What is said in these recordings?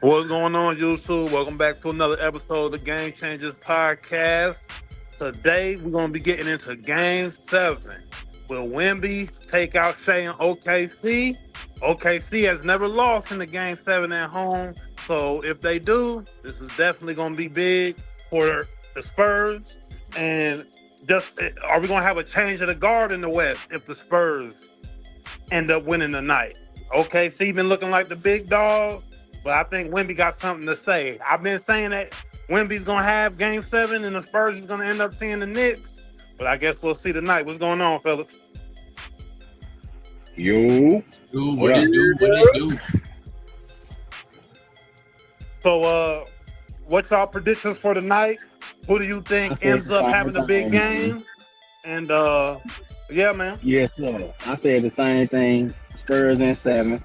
What's going on, YouTube? Welcome back to another episode of the Game Changers Podcast. Today, we're going to be getting into Game 7. Will Wemby take out Shea and OKC? OKC has never lost in the Game 7 at home. So if they do, this is definitely going to be big for the Spurs. And are we going to have a change of the guard in the West if the Spurs end up winning tonight? OKC been looking like the big dog. But I think Wemby got something to say. I've been saying that Wemby's going to have Game 7 and the Spurs is going to end up seeing the Knicks. But I guess we'll see tonight. What's going on, fellas? Yo. What it do? So, what's our predictions for tonight? Who do you think ends up having a big game? And, yeah, man. Yes, sir. I said the same thing. Spurs in 7.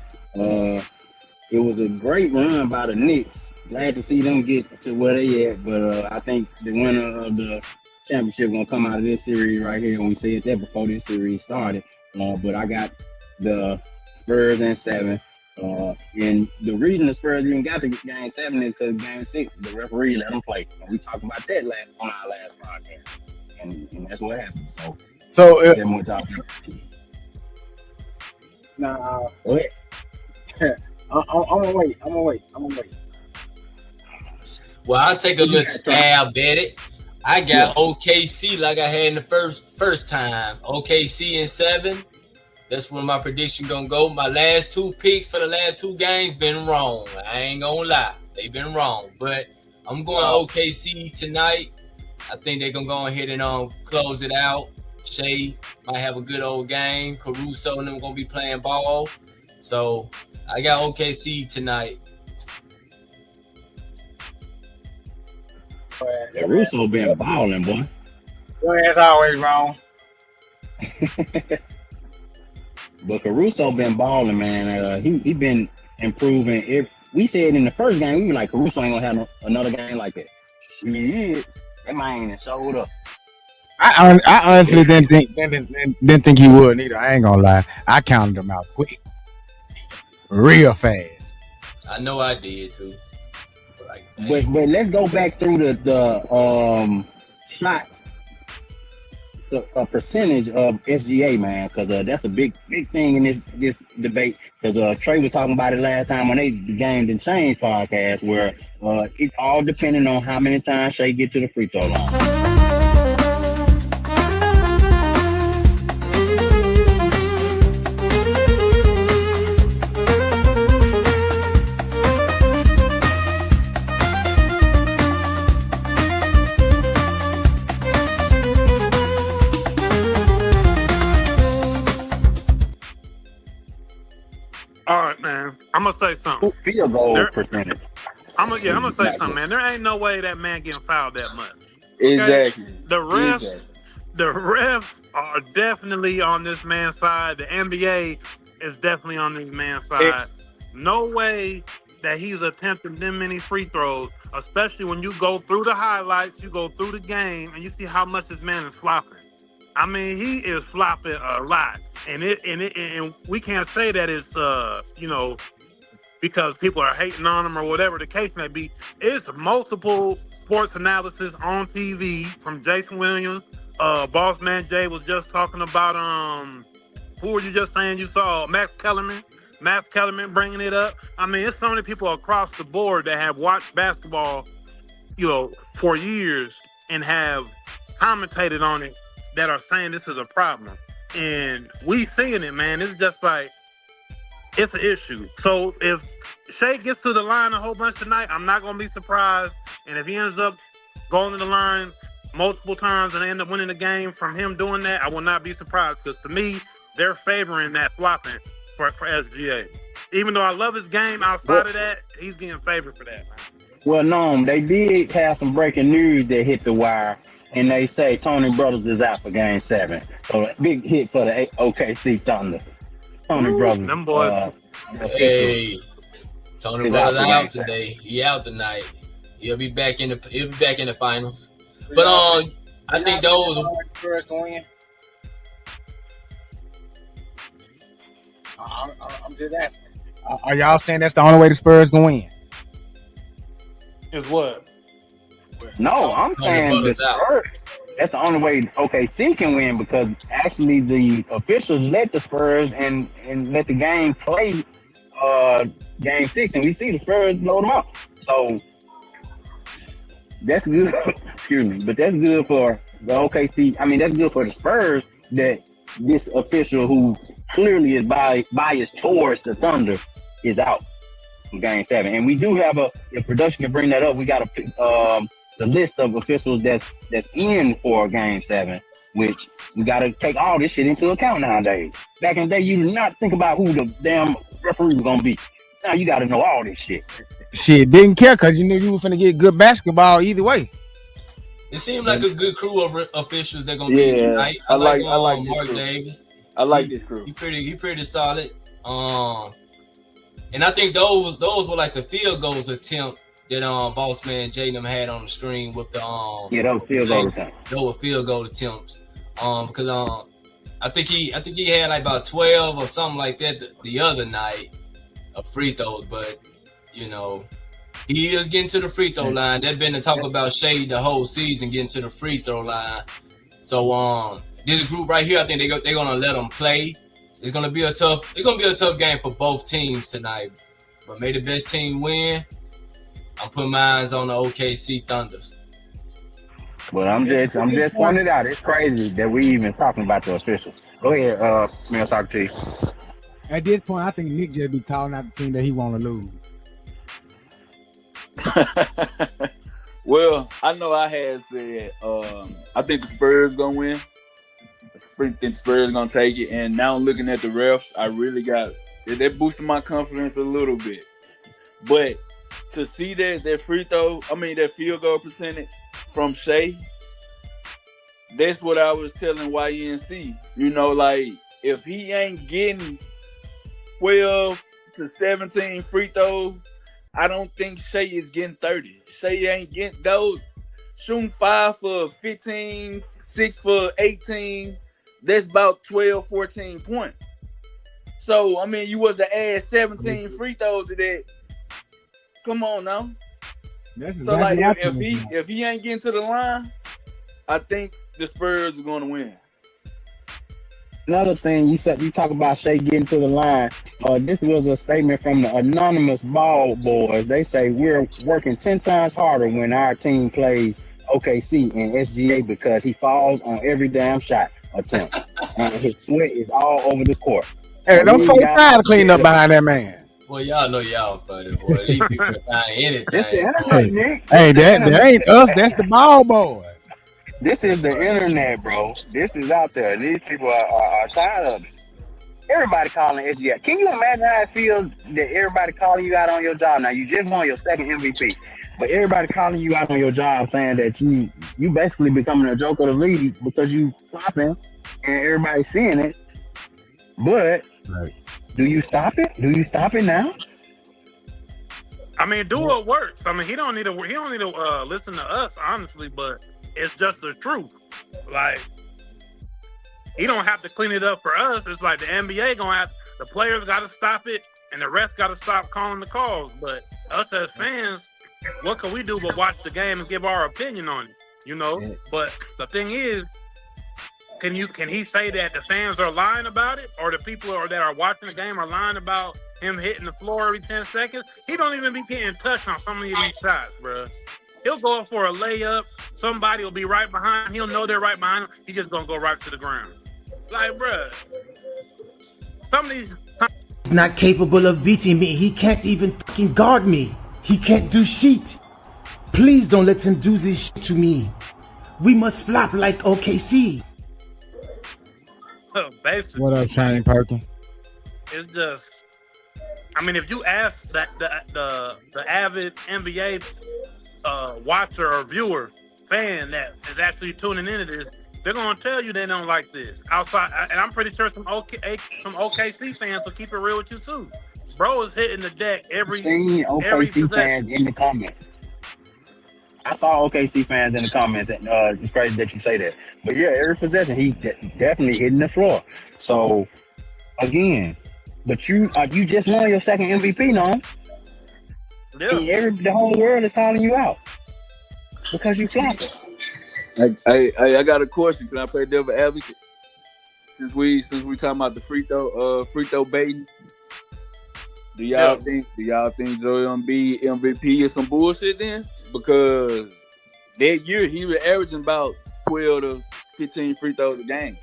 It was a great run by the Knicks. Glad to see them get to where they at, but I think the winner of the championship gonna come out of this series right here. And we said that before this series started. But I got the Spurs in 7. And the reason the Spurs even got to Game 7 is because Game 6, the referee let them play. And we talked about that on our last podcast, and that's what happened. So nah. Go ahead. I'm gonna wait. Well, I'll take a little stab at it. I got OKC like I had in the first time. OKC in 7. That's where my prediction gonna go. My last 2 picks for the last 2 games been wrong. I ain't gonna lie, they been wrong. But I'm going OKC tonight. I think they're gonna go ahead and close it out. Shea might have a good old game. Caruso and them gonna be playing ball. So I got OKC tonight. Caruso been balling, boy. Your ass always wrong. But Caruso been balling, man. He been improving. If we said in the first game, we were like, Caruso ain't gonna have another game like that. Shit, that man ain't showed up. I honestly didn't think he would either. I ain't gonna lie. I counted him out quick, real fast. I know I did too. But let's go back through the shots, a percentage of SGA, man, because that's a big thing in this debate. Because Trey was talking about it last time on the Game Didn't Change podcast, where it's all depending on how many times Shea get to the free throw line. All right, man. I'm going to say something. Field goal percentage. I'm going to say something, man. There ain't no way that man getting fouled that much. Okay? Exactly. The refs are definitely on this man's side. The NBA is definitely on this man's side. No way that he's attempting them many free throws, especially when you go through the highlights, you go through the game, and you see how much this man is flopping. I mean, he is flopping a lot, and we can't say that it's because people are hating on him or whatever the case may be. It's multiple sports analysis on TV from Jason Williams. Boss Man Jay was just talking about who were you just saying you saw? Max Kellerman bringing it up. I mean, it's so many people across the board that have watched basketball, for years and have commentated on it, that are saying this is a problem. And we seeing it, man. It's just like, it's an issue. So if Shea gets to the line a whole bunch tonight, I'm not going to be surprised. And if he ends up going to the line multiple times and they end up winning the game from him doing that, I will not be surprised. Because to me, they're favoring that flopping for SGA. Even though I love his game, outside of that, he's getting favored for that, man. Well, no, they did have some breaking news that hit the wire, and they say Tony Brothers is out for Game 7. So big hit for the OKC Thunder. Tony Brothers. Them boys. Hey, Tony Brothers out today. He out tonight. He'll be back in the finals. But I think those Spurs going in. I'm just asking. Are y'all saying that's the only way the Spurs going in? Is what? No, I'm saying the Spurs. That's the only way OKC can win, because actually the officials let the Spurs and let the game play Game 6, and we see the Spurs blow them out. So that's good. Excuse me, but that's good for the OKC. I mean, that's good for the Spurs that this official, who clearly is biased towards the Thunder, is out from Game 7. And we do have if production can bring that up, we got the list of officials that's in for Game 7, which we got to take all this shit into account nowadays. Back in the day, you did not think about who the damn referee was gonna be. Now you got to know all this shit. Shit, didn't care because you knew you were finna get good basketball either way. It seemed like a good crew of officials they're gonna be tonight. I like Mark Davis. I like this crew. He pretty solid. And I think those were like the field goals attempt that boss man Jaden had on the screen with the those field goal attempts. Those were field goal attempts. Because I think he had like about 12 or something like that the other night of free throws, but you know, he is getting to the free throw line. They've been to talk about Shade the whole season getting to the free throw line. So this group right here, I think they're gonna let them play. It's gonna be a tough game for both teams tonight. But may the best team win. I'm putting my eyes on the OKC Thunders. But I'm just pointing it out. It's crazy that we even talking about the officials. Go ahead, Mel Socrates. At this point, I think Nick just be calling out the team that he want to lose. Well, I know I had said I think the Spurs gonna win. I think the Spurs gonna take it. And now looking at the refs, I really got that boosted my confidence a little bit. But to see that that field goal percentage from Shea, that's what I was telling YNC. You know, like if he ain't getting 12 to 17 free throws, I don't think Shea is getting 30. Shea ain't getting those. Shooting 5 for 15, 6 for 18. That's about 12, 14 points. So, I mean, you was to add 17 free throws to that. Come on now. That's so, exactly like, if he ain't getting to the line, I think the Spurs are going to win. Another thing you said, you talk about Shea getting to the line. This was a statement from the anonymous ball boys. They say we're working 10 times harder when our team plays OKC and SGA because he falls on every damn shot attempt, and his sweat is all over the court. Hey, don't fucking try to clean up behind that man. Well, y'all know y'all funny, boy. These people find anything. This the internet, Nick. Hey, that ain't us. That's the ball boys. This is the internet, bro. This is out there. These people are tired of it. Everybody calling SGA. Can you imagine how it feels that everybody calling you out on your job? Now, you just won your second MVP, but everybody calling you out on your job saying that you basically becoming a joke of the league because you flopping and everybody's seeing it. But do you stop it? Do you stop it now? I mean, do what works. I mean, he don't need to listen to us, honestly, but it's just the truth. Like, he don't have to clean it up for us. It's like the NBA the players got to stop it, and the refs got to stop calling the calls. But us as fans, what can we do but watch the game and give our opinion on it? You know. Yeah. But the thing is, can he say that the fans are lying about it, or the people that are watching the game are lying about him hitting the floor every 10 seconds? He don't even be getting touched on some of these shots, bro. He'll go up for a layup. Somebody will be right behind him. He'll know they're right behind him. He's just going to go right to the ground. Like, bruh, some of these... He's not capable of beating me. He can't even fucking guard me. He can't do shit. Please don't let him do this shit to me. We must flop like OKC. basically, What up, Shane Perkins? it's just. I mean, if you ask that the avid NBA watcher or viewer fan that is actually tuning into this, they're gonna tell you they don't like this. Outside, and I'm pretty sure some OKC fans will keep it real with you too. Bro is hitting the deck every OKC possession. fans in the comments. I saw OKC fans in the comments, and it's crazy that you say that. But yeah, every possession he definitely hitting the floor. So again, but you just won your second MVP, no? Yeah. The whole world is calling you out because you flopping. I got a question. Can I play devil advocate? Since we talking about the free throw baiting, do y'all think Joel Embiid MVP is some bullshit then? Because that year he was averaging about 12 to 15 free throws a game.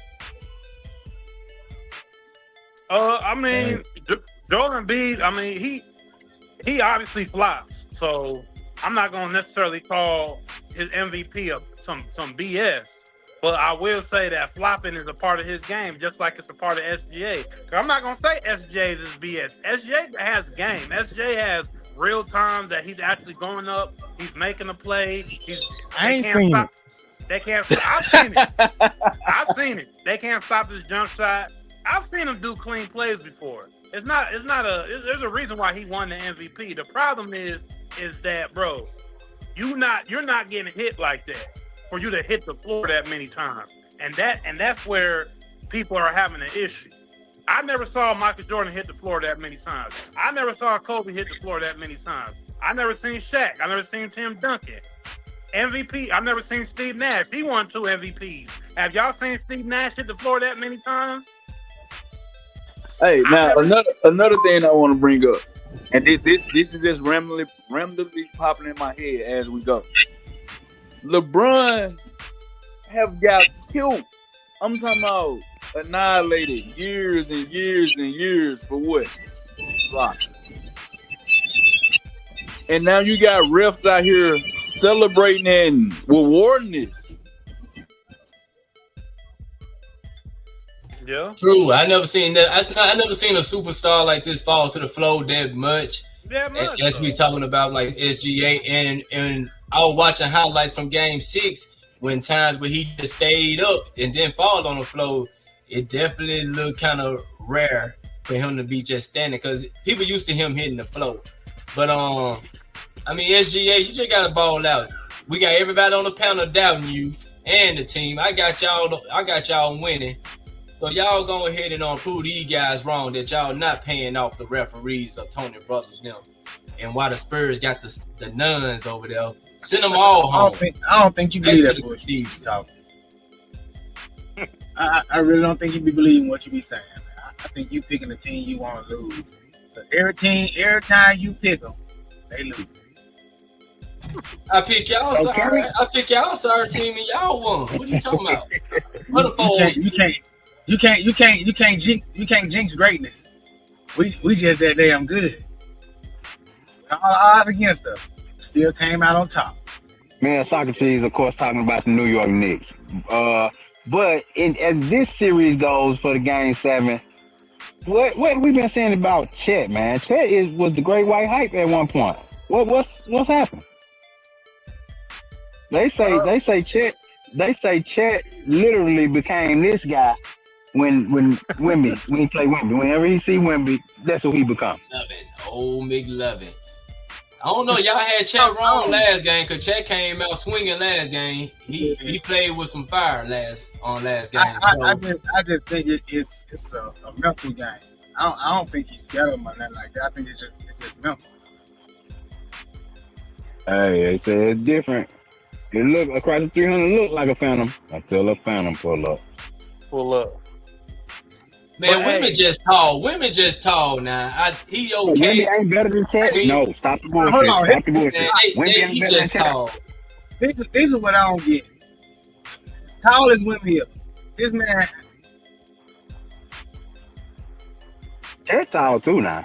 I mean, Joel Embiid, I mean, he obviously flops. So I'm not gonna necessarily call his MVP some BS. But I will say that flopping is a part of his game, just like it's a part of SGA. I'm not gonna say SGA is BS. SGA has game. SGA has real times that he's actually going up. He's making a play. I ain't seen it. They can't. I've seen it. I've seen it. They can't stop his jump shot. I've seen him do clean plays before. There's a reason why he won the MVP. The problem is that, bro, you're not getting hit like that for you to hit the floor that many times. And that's where people are having an issue. I never saw Michael Jordan hit the floor that many times. I never saw Kobe hit the floor that many times. I never seen Shaq. I never seen Tim Duncan. MVP, I've never seen Steve Nash. He won 2 MVPs. Have y'all seen Steve Nash hit the floor that many times? Hey, now another thing I want to bring up, and this is just randomly popping in my head as we go. LeBron have got killed. I'm talking about annihilated years and years and years for what? Rock. And now you got refs out here celebrating and rewarding this. Yeah. True. I never seen that. I never seen a superstar like this fall to the floor that much. As we talking about like SGA and I was watching highlights from Game 6 when times where he just stayed up and didn't fall on the floor. It definitely looked kind of rare for him to be just standing because people used to him hitting the floor. But I mean SGA, you just got to ball out. We got everybody on the panel doubting you and the team. I got y'all winning. So y'all go ahead and prove these guys wrong that y'all not paying off the referees of Tony Brothers now. And why the Spurs got the nuns over there. Send them all home. I don't think you believe that bullshit you talking. I really don't think you be believing what you be saying. Man. I think you picking the team you want to lose. But every time you pick them, they lose. I pick y'all sorry. I pick y'all sorry team and y'all won. What are you talking about? You can't jinx greatness. We just that damn good. All the odds against us, still came out on top. Man, Socrates, of course, talking about the New York Knicks. But as this series goes for the Game 7, what we been saying about Chet, man? Chet was the great white hype at one point. What's happened? They say Chet literally became this guy when he play Wemby. Whenever he see Wemby, that's who he become. Old McLovin. I don't know. Y'all had Chet wrong last game because Chet came out swinging last game. He played with some fire last game. I just think it's a mental game. I don't think he's better or nothing like that. I think it's just mental. Hey, they say it's different. It look across the 300 look like a phantom until a phantom pull up. Man, women just tall. Women just tall now. He okay. Wemby ain't better than Chet. No, stop the bullshit. Hold on. Stop the bullshit. He just tall. This is what I don't get. As tall as Wemby is. This man. Chet tall too now.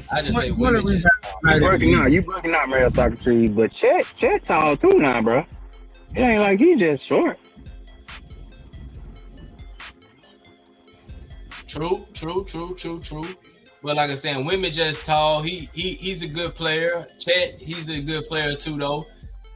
I just say women just You working out, Mario Socrates, but Chet tall too now, bro. It ain't like he just short. True. But like I said, Wemby just tall. He's a good player. Chet, he's a good player too, though.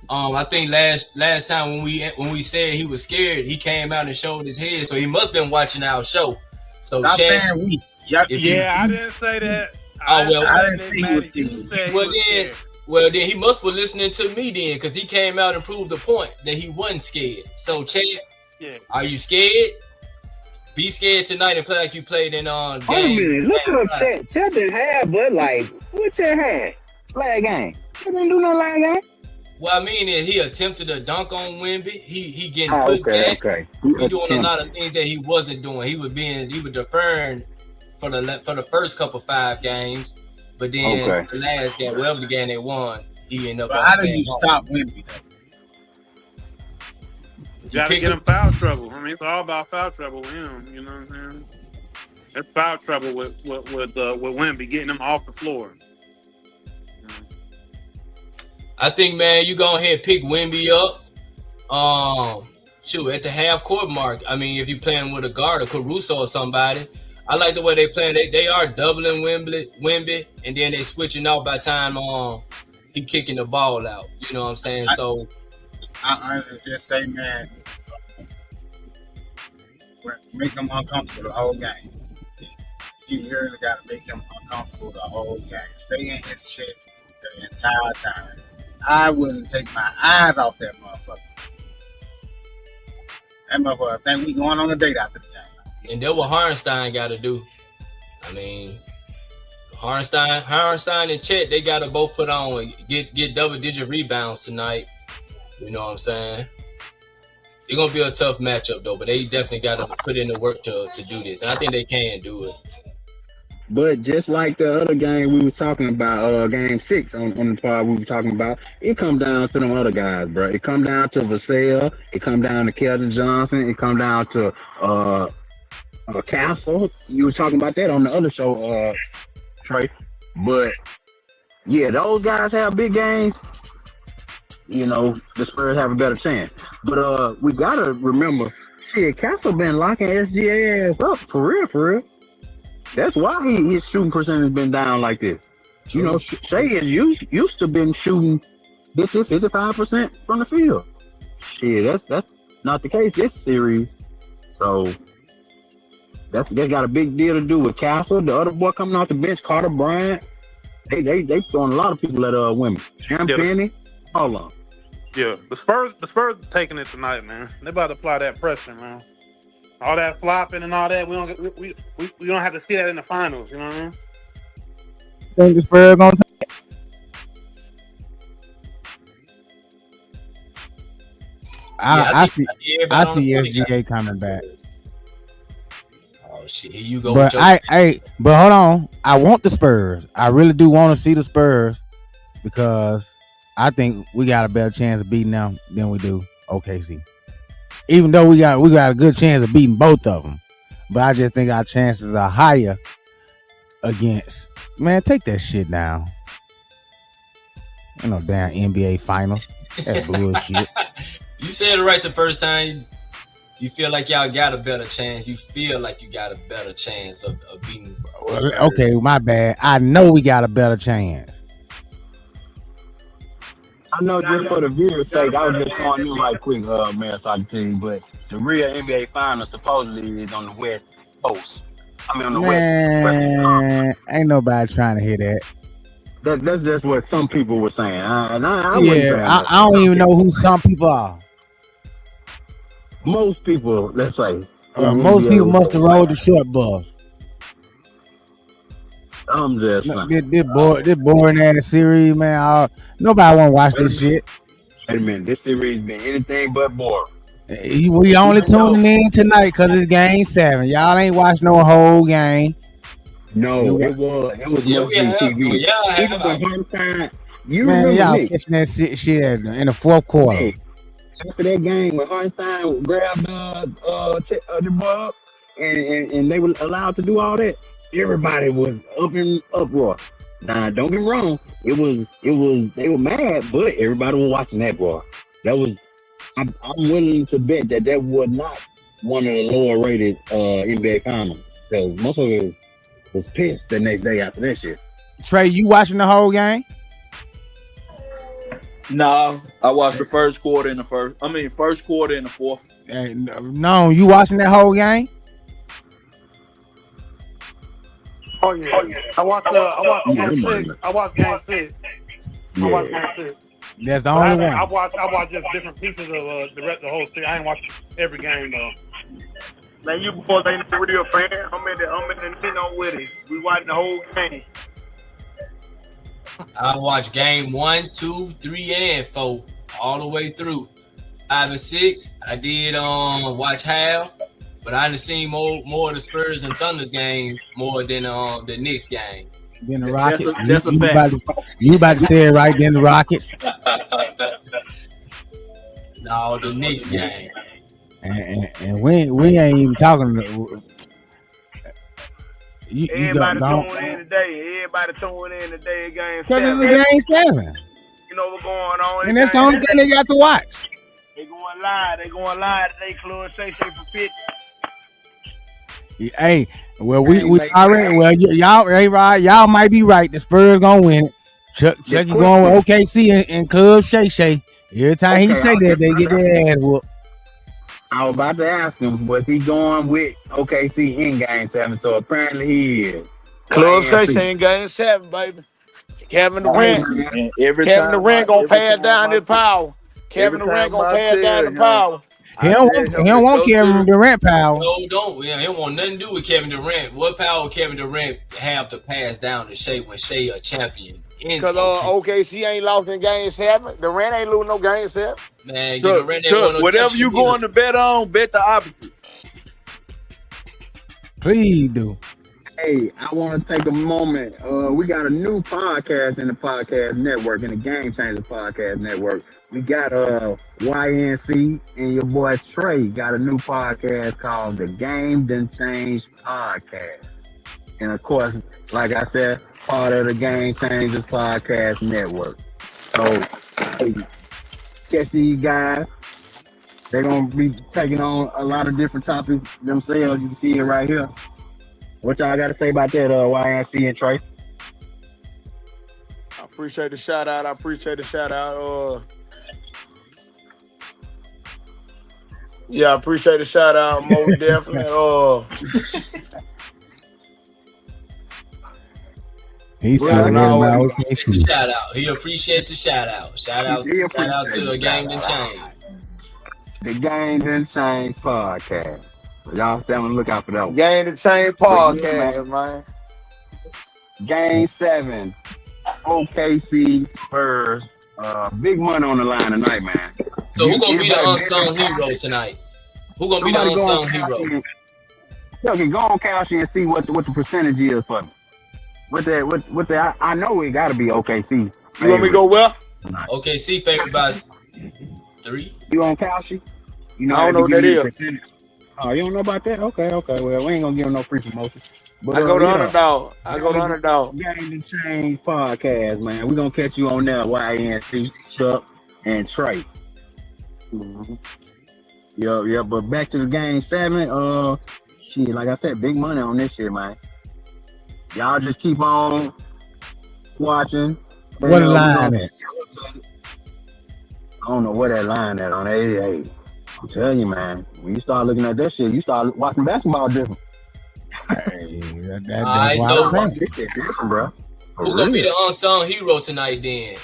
I think last time when we said he was scared, he came out and showed his head, so he must have been watching our show. So Stop Chet, saying we. I didn't say that. I didn't say he was scared. Well then he must be listening to me then, because he came out and proved the point that he wasn't scared. So Chet, are you scared? Be scared tonight and play like you played in game. Wait a minute, look up Chet. Chet didn't have, but like, what Chet had? Last game. Chet didn't do nothing last game. What I mean is he attempted to dunk on Wemby. He getting put back. Okay. He doing a lot of things that he wasn't doing. He was deferring for the first couple 5 games, but then the last game, whatever the game they won, he ended up. But how do you stop Wemby? You gotta get him foul trouble. I mean, it's all about foul trouble with him. You know what I'm saying? It's foul trouble with Wemby, getting him off the floor. I think, man, you go ahead and pick Wemby up. At the half court mark. I mean, if you're playing with a guard or Caruso or somebody, I like the way they playing. They are doubling Wemby, and then they switching out by the time he kicking the ball out. You know what I'm saying? So I honestly just say, man, make him uncomfortable the whole game. You literally got to make him uncomfortable the whole game. Stay in his chest the entire time. I wouldn't take my eyes off that motherfucker. That motherfucker think we going on a date after the game. And that's what Hartenstein got to do. I mean, Hartenstein and Chet, they got to both put on get double-digit rebounds tonight. You know what I'm saying? It's going to be a tough matchup, though, but they definitely got to put in the work to do this. And I think they can do it. But just like the other game we was talking about, game 6 on the part we were talking about, it come down to them other guys, bro. It come down to Vassell. It come down to Keldon Johnson. It come down to Castle. You were talking about that on the other show, Trey. But yeah, those guys have big games. You know, the Spurs have a better chance. But we gotta remember, shit, Castle been locking SGA ass up for real. That's why his shooting percentage been down like this. True. You know, Shea is used to been shooting 55% from the field. Shit, that's not the case this series. So that got a big deal to do with Castle. The other boy coming off the bench, Carter Bryant. They throwing a lot of people at Wemby. Penny, all of them. Yeah, the Spurs taking it tonight, man. They about to apply that pressure, man. All that flopping and all that, we don't have to see that in the finals. You know what I mean? Think the Spurs gonna take it? I see SGA coming back. Oh shit! Here you go. But but hold on. I want the Spurs. I really do want to see the Spurs because I think we got a better chance of beating them than we do OKC. Even though we got a good chance of beating both of them, but I just think our chances are higher against. Man, take that shit down. You know, damn NBA Finals. That's bullshit. You said it right the first time. You feel like y'all got a better chance. You feel like you got a better chance of beating. Okay, my bad. I know we got a better chance. I know just for the viewers' sake, I was just showing you right quick, man, so I can tell you, but the real NBA Finals supposedly is on the West Coast. I mean, on the West. Ain't nobody trying to hear that. That's just what some people were saying. I don't even know who some people are. Most people, let's say. Most people must have rode the short bus. I'm just saying. This boring ass series, man. Nobody want to watch this shit. Wait a minute, this series been anything but boring. We only tuning in tonight because it's game 7. Y'all ain't watched no whole game. No, it was mostly TV. You man, remember y'all me catching that shit in the fourth quarter. Hey, after that game when Hartenstein grabbed the ball up and they were allowed to do all that, everybody was up in uproar. Now, don't get me wrong, it was they were mad, but everybody was watching that, bro. That was I'm willing to bet that was not one of the lower rated NBA finals because motherfuckers was pissed the next day after that shit. Trey, you watching the whole game? No, I watched the first quarter and the fourth. Hey, no, you watching that whole game? Oh yeah. I watched game 6. I watched game 6. Yeah. I watched game 6. That's the But only one. I watched just different pieces of the whole series. I ain't watched every game though. Man, you boys ain't no real fan. I'm in the Nintendo with it. We watching the whole game. I watched game 1, 2, 3, and 4 all the way through. 5 and 6. I did watch half, but I done seen more of the Spurs and Thunder's game more than the Knicks game. Then the Rockets. That's a fact. You about to say it right. Then the Rockets. No, the Knicks game. And we ain't even talking. You Everybody got tuning in today. Everybody tuning in today. Game because it's 7. a game 7, You know what's going on? and that's the only thing they got to watch. They going live. They going live today. Club Shay for 50. Hey, well we already y'all hey right, y'all might be right. The Spurs gonna win it. Chucky going with OKC and Club Shay. Every time he say that, they get their ass whooped. I was about to ask him, was he going with OKC in game 7? So apparently he is. Club Shay in game 7, baby. Kevin Durant. And every Kevin time Durant I- gonna every pass time down I- the power. Kevin every Durant time gonna I pass down tell the him, power. He don't want Kevin Durant power. No, don't. Yeah, he don't want nothing to do with Kevin Durant. What power Kevin Durant have to pass down to Shea when Shea a champion? Because OKC ain't lost in game 7. Durant ain't losing no game 7. Man, Chuck, Durant ain't won no whatever you championship going to bet on, bet the opposite. Please do. Hey, I want to take a moment. We got a new podcast in the podcast network, in the Game Changer Podcast Network. We got YNC and your boy Trey got a new podcast called the Game Done Change Podcast. And of course, like I said, part of the Game Changers Podcast Network. So, hey, catch these guys. They're going to be taking on a lot of different topics themselves. You can see it right here. What y'all got to say about that, YNC and Trey? I appreciate the shout out. Yeah, I appreciate the shout out. Most definitely. He's Well, talking no, about the OKC. shout out. He appreciate the shout out. Shout out to the Game and Change. The Game Done Change Podcast. So y'all stay on the lookout for that one. Game to Change podcast, man. Game 7, OKC Spurs. Big money on the line tonight, man. So who gonna be the unsung hero tonight? Who gonna be the unsung hero? Okay, go on Calci and see what the percentage is for me. I know it got to be OKC. You want me to go well? OKC favorite by 3. You on Calci? You I don't know what that is. Percentage. Oh, you don't know about that? Okay. Well, we ain't gonna give him no free promotion. But, I go to Underdog. Game to Change Podcast, man. We're gonna catch you on there, YNC, Chuck, and Trey. Yeah. But back to the Game 7. Shit, like I said, big money on this shit, man. Y'all just keep on watching. What the line at? I don't know what that line at on 88. I'm telling you, man. When you start looking at that shit, you start watching basketball different. Hey, that's Alright, why so- I'm saying. This shit different, bro. Who gonna be the unsung hero tonight then?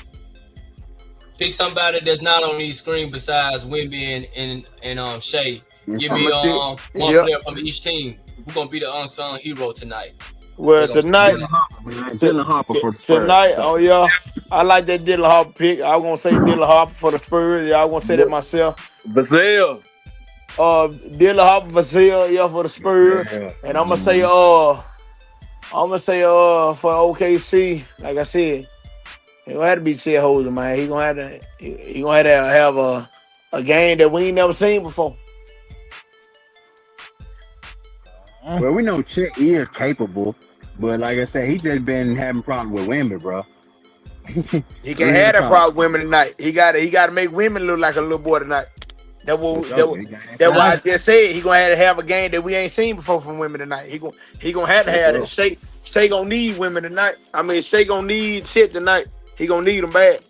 Pick somebody that's not on these screen besides Wemby and Shea. Give me one player from each team. Who gonna be the unsung hero tonight? Well, tonight, Dylan Harper for the Spurs. tonight, oh yeah, I like that Dylan Harper pick. I was gonna say Dylan Harper for the Spurs. Yeah, I was gonna say that myself. Vassell. Dylan Harper Vassell, for the Spurs. And I'm gonna say for OKC, like I said, he gonna have to be Chet Holder, man. He gonna have to have a game that we ain't never seen before. Well, we know Chet is capable, but like I said, he just been having problems with Wemby, bro. He can't have that problem with women tonight. He got to make women look like a little boy tonight. That For what sure. that, It got that what I inside. just said. He gonna have a game that we ain't seen before from women tonight. He gonna have to For have that. sure. Shay gonna need women tonight. I mean, Shay gonna need shit tonight. He gonna need them bad.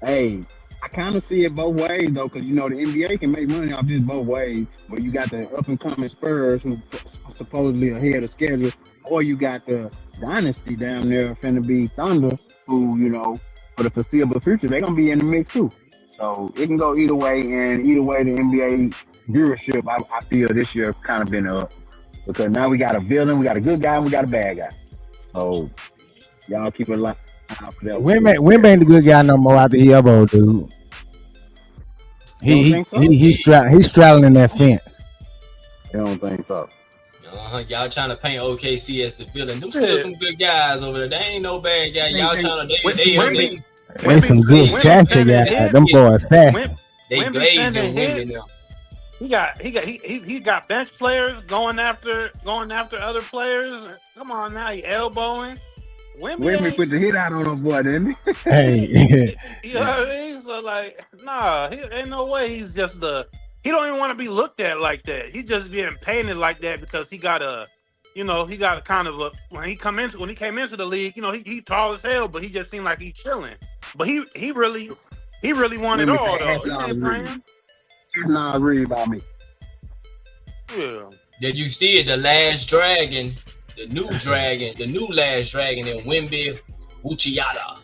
Hey, I kind of see it both ways though, because you know the NBA can make money off this both ways. Where you got the up and coming Spurs who supposedly ahead of schedule, or you got the dynasty down there finna be Thunder, who for the foreseeable future they're gonna be in the mix too. So it can go either way, and either way the NBA viewership I feel this year kind of been up because now we got a villain, we got a good guy, and we got a bad guy. So y'all keep it locked. Wemby ain't the good guy no more after he elbowed, dude. He's straddling that fence. I don't think so. Y'all trying to paint OKC as the villain. Them still some good guys over there. They ain't no bad guys. Y'all trying to They some good sassy guys. Them boys sassy. They glazing women now. He got bench players going after other players. Come on now, he elbowing. Wemby put the hit out on him, boy, didn't he? Hey, you know what I mean? So like, nah, he ain't no way. He's just he don't even want to be looked at like that. He's just being painted like that because he got a kind of when he came into the league, he tall as hell, but he just seemed like he's chilling. But he really wanted all though. He ain't playing. He's not really about me. Yeah. Did you see it? The last dragon. The new last dragon in Wemby Uchiata.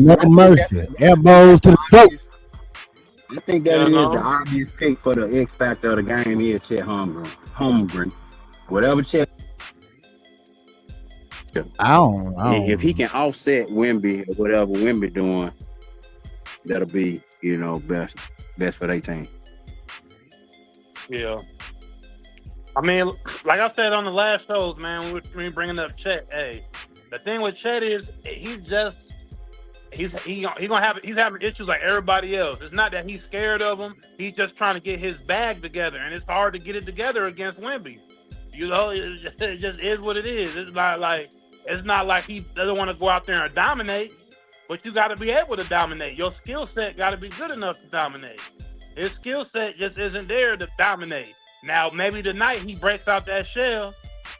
No mercy. Elbows to the throat. I think that is the obvious pick for the X factor of the game is Chet Holmgren. Whatever Chet. I don't. If he can offset Wemby or whatever Wemby doing, that'll be best for their team. Yeah. I mean, like I said on the last shows, man, we were bringing up Chet. Hey, the thing with Chet is he's having issues like everybody else. It's not that he's scared of him. He's just trying to get his bag together, and it's hard to get it together against Wemby. It just is what it is. It's not like he doesn't want to go out there and dominate, but you got to be able to dominate. Your skill set got to be good enough to dominate. His skill set just isn't there to dominate. Now, maybe tonight he breaks out that shell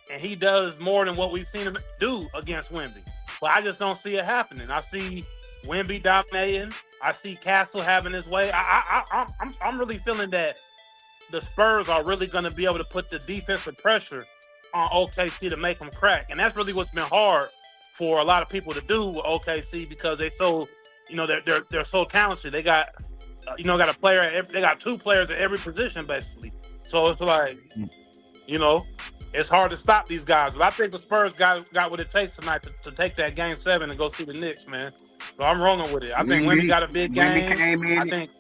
and he does more than what we've seen him do against Wemby. But I just don't see it happening. I see Wemby dominating. I see Castle having his way. I'm really feeling that the Spurs are really going to be able to put the defensive pressure on OKC to make them crack. And that's really what's been hard for a lot of people to do with OKC because they're so talented. They got got a player. They got two players at every position basically. So it's like, it's hard to stop these guys. But I think the Spurs got what it takes tonight to take that game 7 and go see the Knicks, man. So I'm rolling with it. I think Wemby got a big game.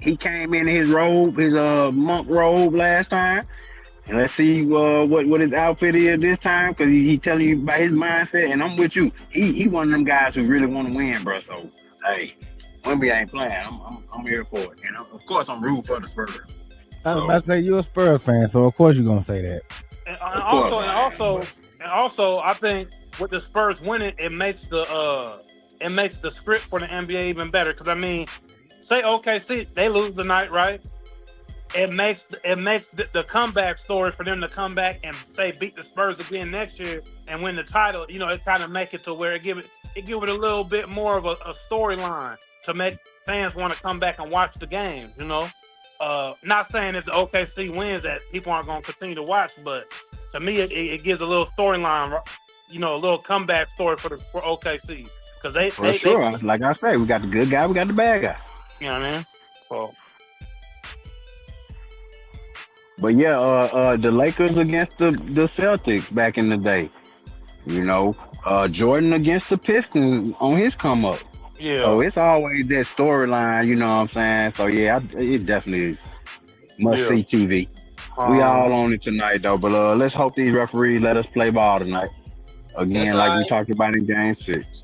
He came in his robe, his monk robe last time. And let's see what his outfit is this time, because he telling you about his mindset. And I'm with you. He one of them guys who really want to win, bro. So, hey, Wemby ain't playing. I'm here for it. And of course, I'm rooting for the Spurs. I was about to say you're a Spurs fan, so of course you're gonna say that. And also, I think with the Spurs winning, it makes the script for the NBA even better. Because I mean, say OKC they lose tonight, right? It makes the comeback story for them to come back and say beat the Spurs again next year and win the title. It kind of make it to where it give it a little bit more of a storyline to make fans want to come back and watch the game. Not saying if the OKC wins that people aren't going to continue to watch, but to me it gives a little storyline, a little comeback story for OKC because they sure. Like I say, we got the good guy, we got the bad guy. You know what I mean? So. But yeah, the Lakers against the Celtics back in the day. Jordan against the Pistons on his come up. Yeah. So it's always that storyline, you know what I'm saying? So yeah, it definitely is must see TV. We all on it tonight though, but let's hope these referees let us play ball tonight. Again, like we talked about in game 6.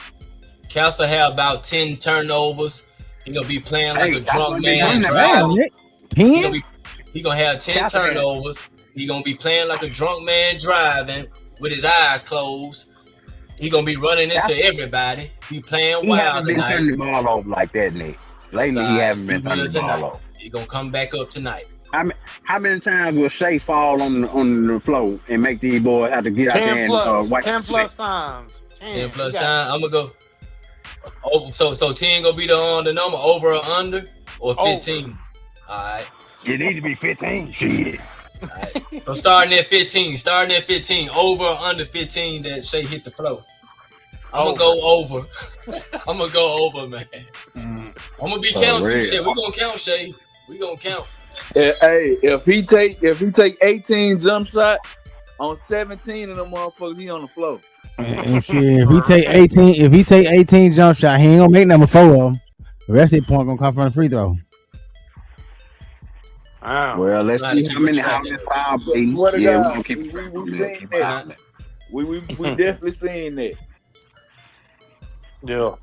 Castle had about 10 turnovers. He gonna be playing like a drunk man driving. 10? He gonna have 10 turnovers. He gonna be playing like a drunk man driving with his eyes closed. He gonna be running into everybody. He playing He wild haven't been tonight. turning the ball over like that, Nick. Lately, he haven't been turning the ball over. He gonna come back up tonight. How many times will Shea fall on the floor and make these boys have to get out there 10 and plus, wipe 10 the plus sweat? times. 10 plus time. I'm gonna go. Oh, so 10 gonna be the number over or under or 15. All right. It needs to be 15. Shit. All right. So starting at 15, over or under 15 that Shea hit the floor. I'm gonna go over. I'm gonna go over, man. I'm gonna be counting Shea. We gonna count Shea. We gonna count. Hey, if he take 18 jump shots on 17 of them motherfuckers, he on the floor. And shit, if he take 18 jump shot, he ain't gonna make number 4 of them. The rest of the point gonna come from the free throw. Well, let's see how many fouls. Swear to Yeah, God, we seen that. We definitely seen that. Yeah.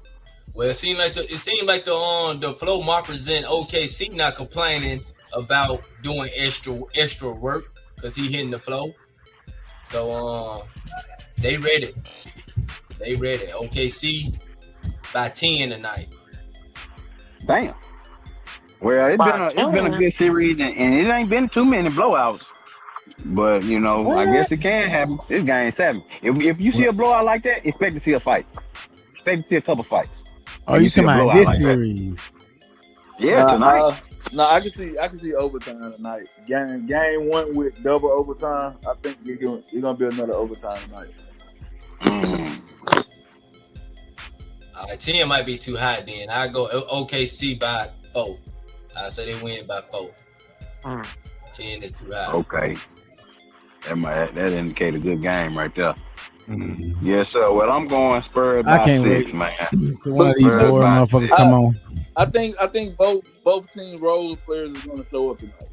Well, it seemed like the flow represent OKC not complaining about doing extra work because he hitting the flow. So they ready. OKC by 10 tonight. Damn. Well, it's been a good series, and it ain't been too many blowouts. But you know, I guess it can happen. This game 7. If you see a blowout like that, expect to see a fight. Expect to see a couple fights. Oh, you talking about this series? Yeah, tonight. No, I can see overtime tonight. Game 1 with double overtime. I think you're gonna be another overtime tonight. All right, 10 might be too high. Then I go OKC by 4. I say they win by 4. 10 is too high. Okay, that indicate a good game right there. Yes, sir. Well, I'm going Spurs by 6, man. So one of these bored motherfuckers come on. I think both team role players is going to show up tonight.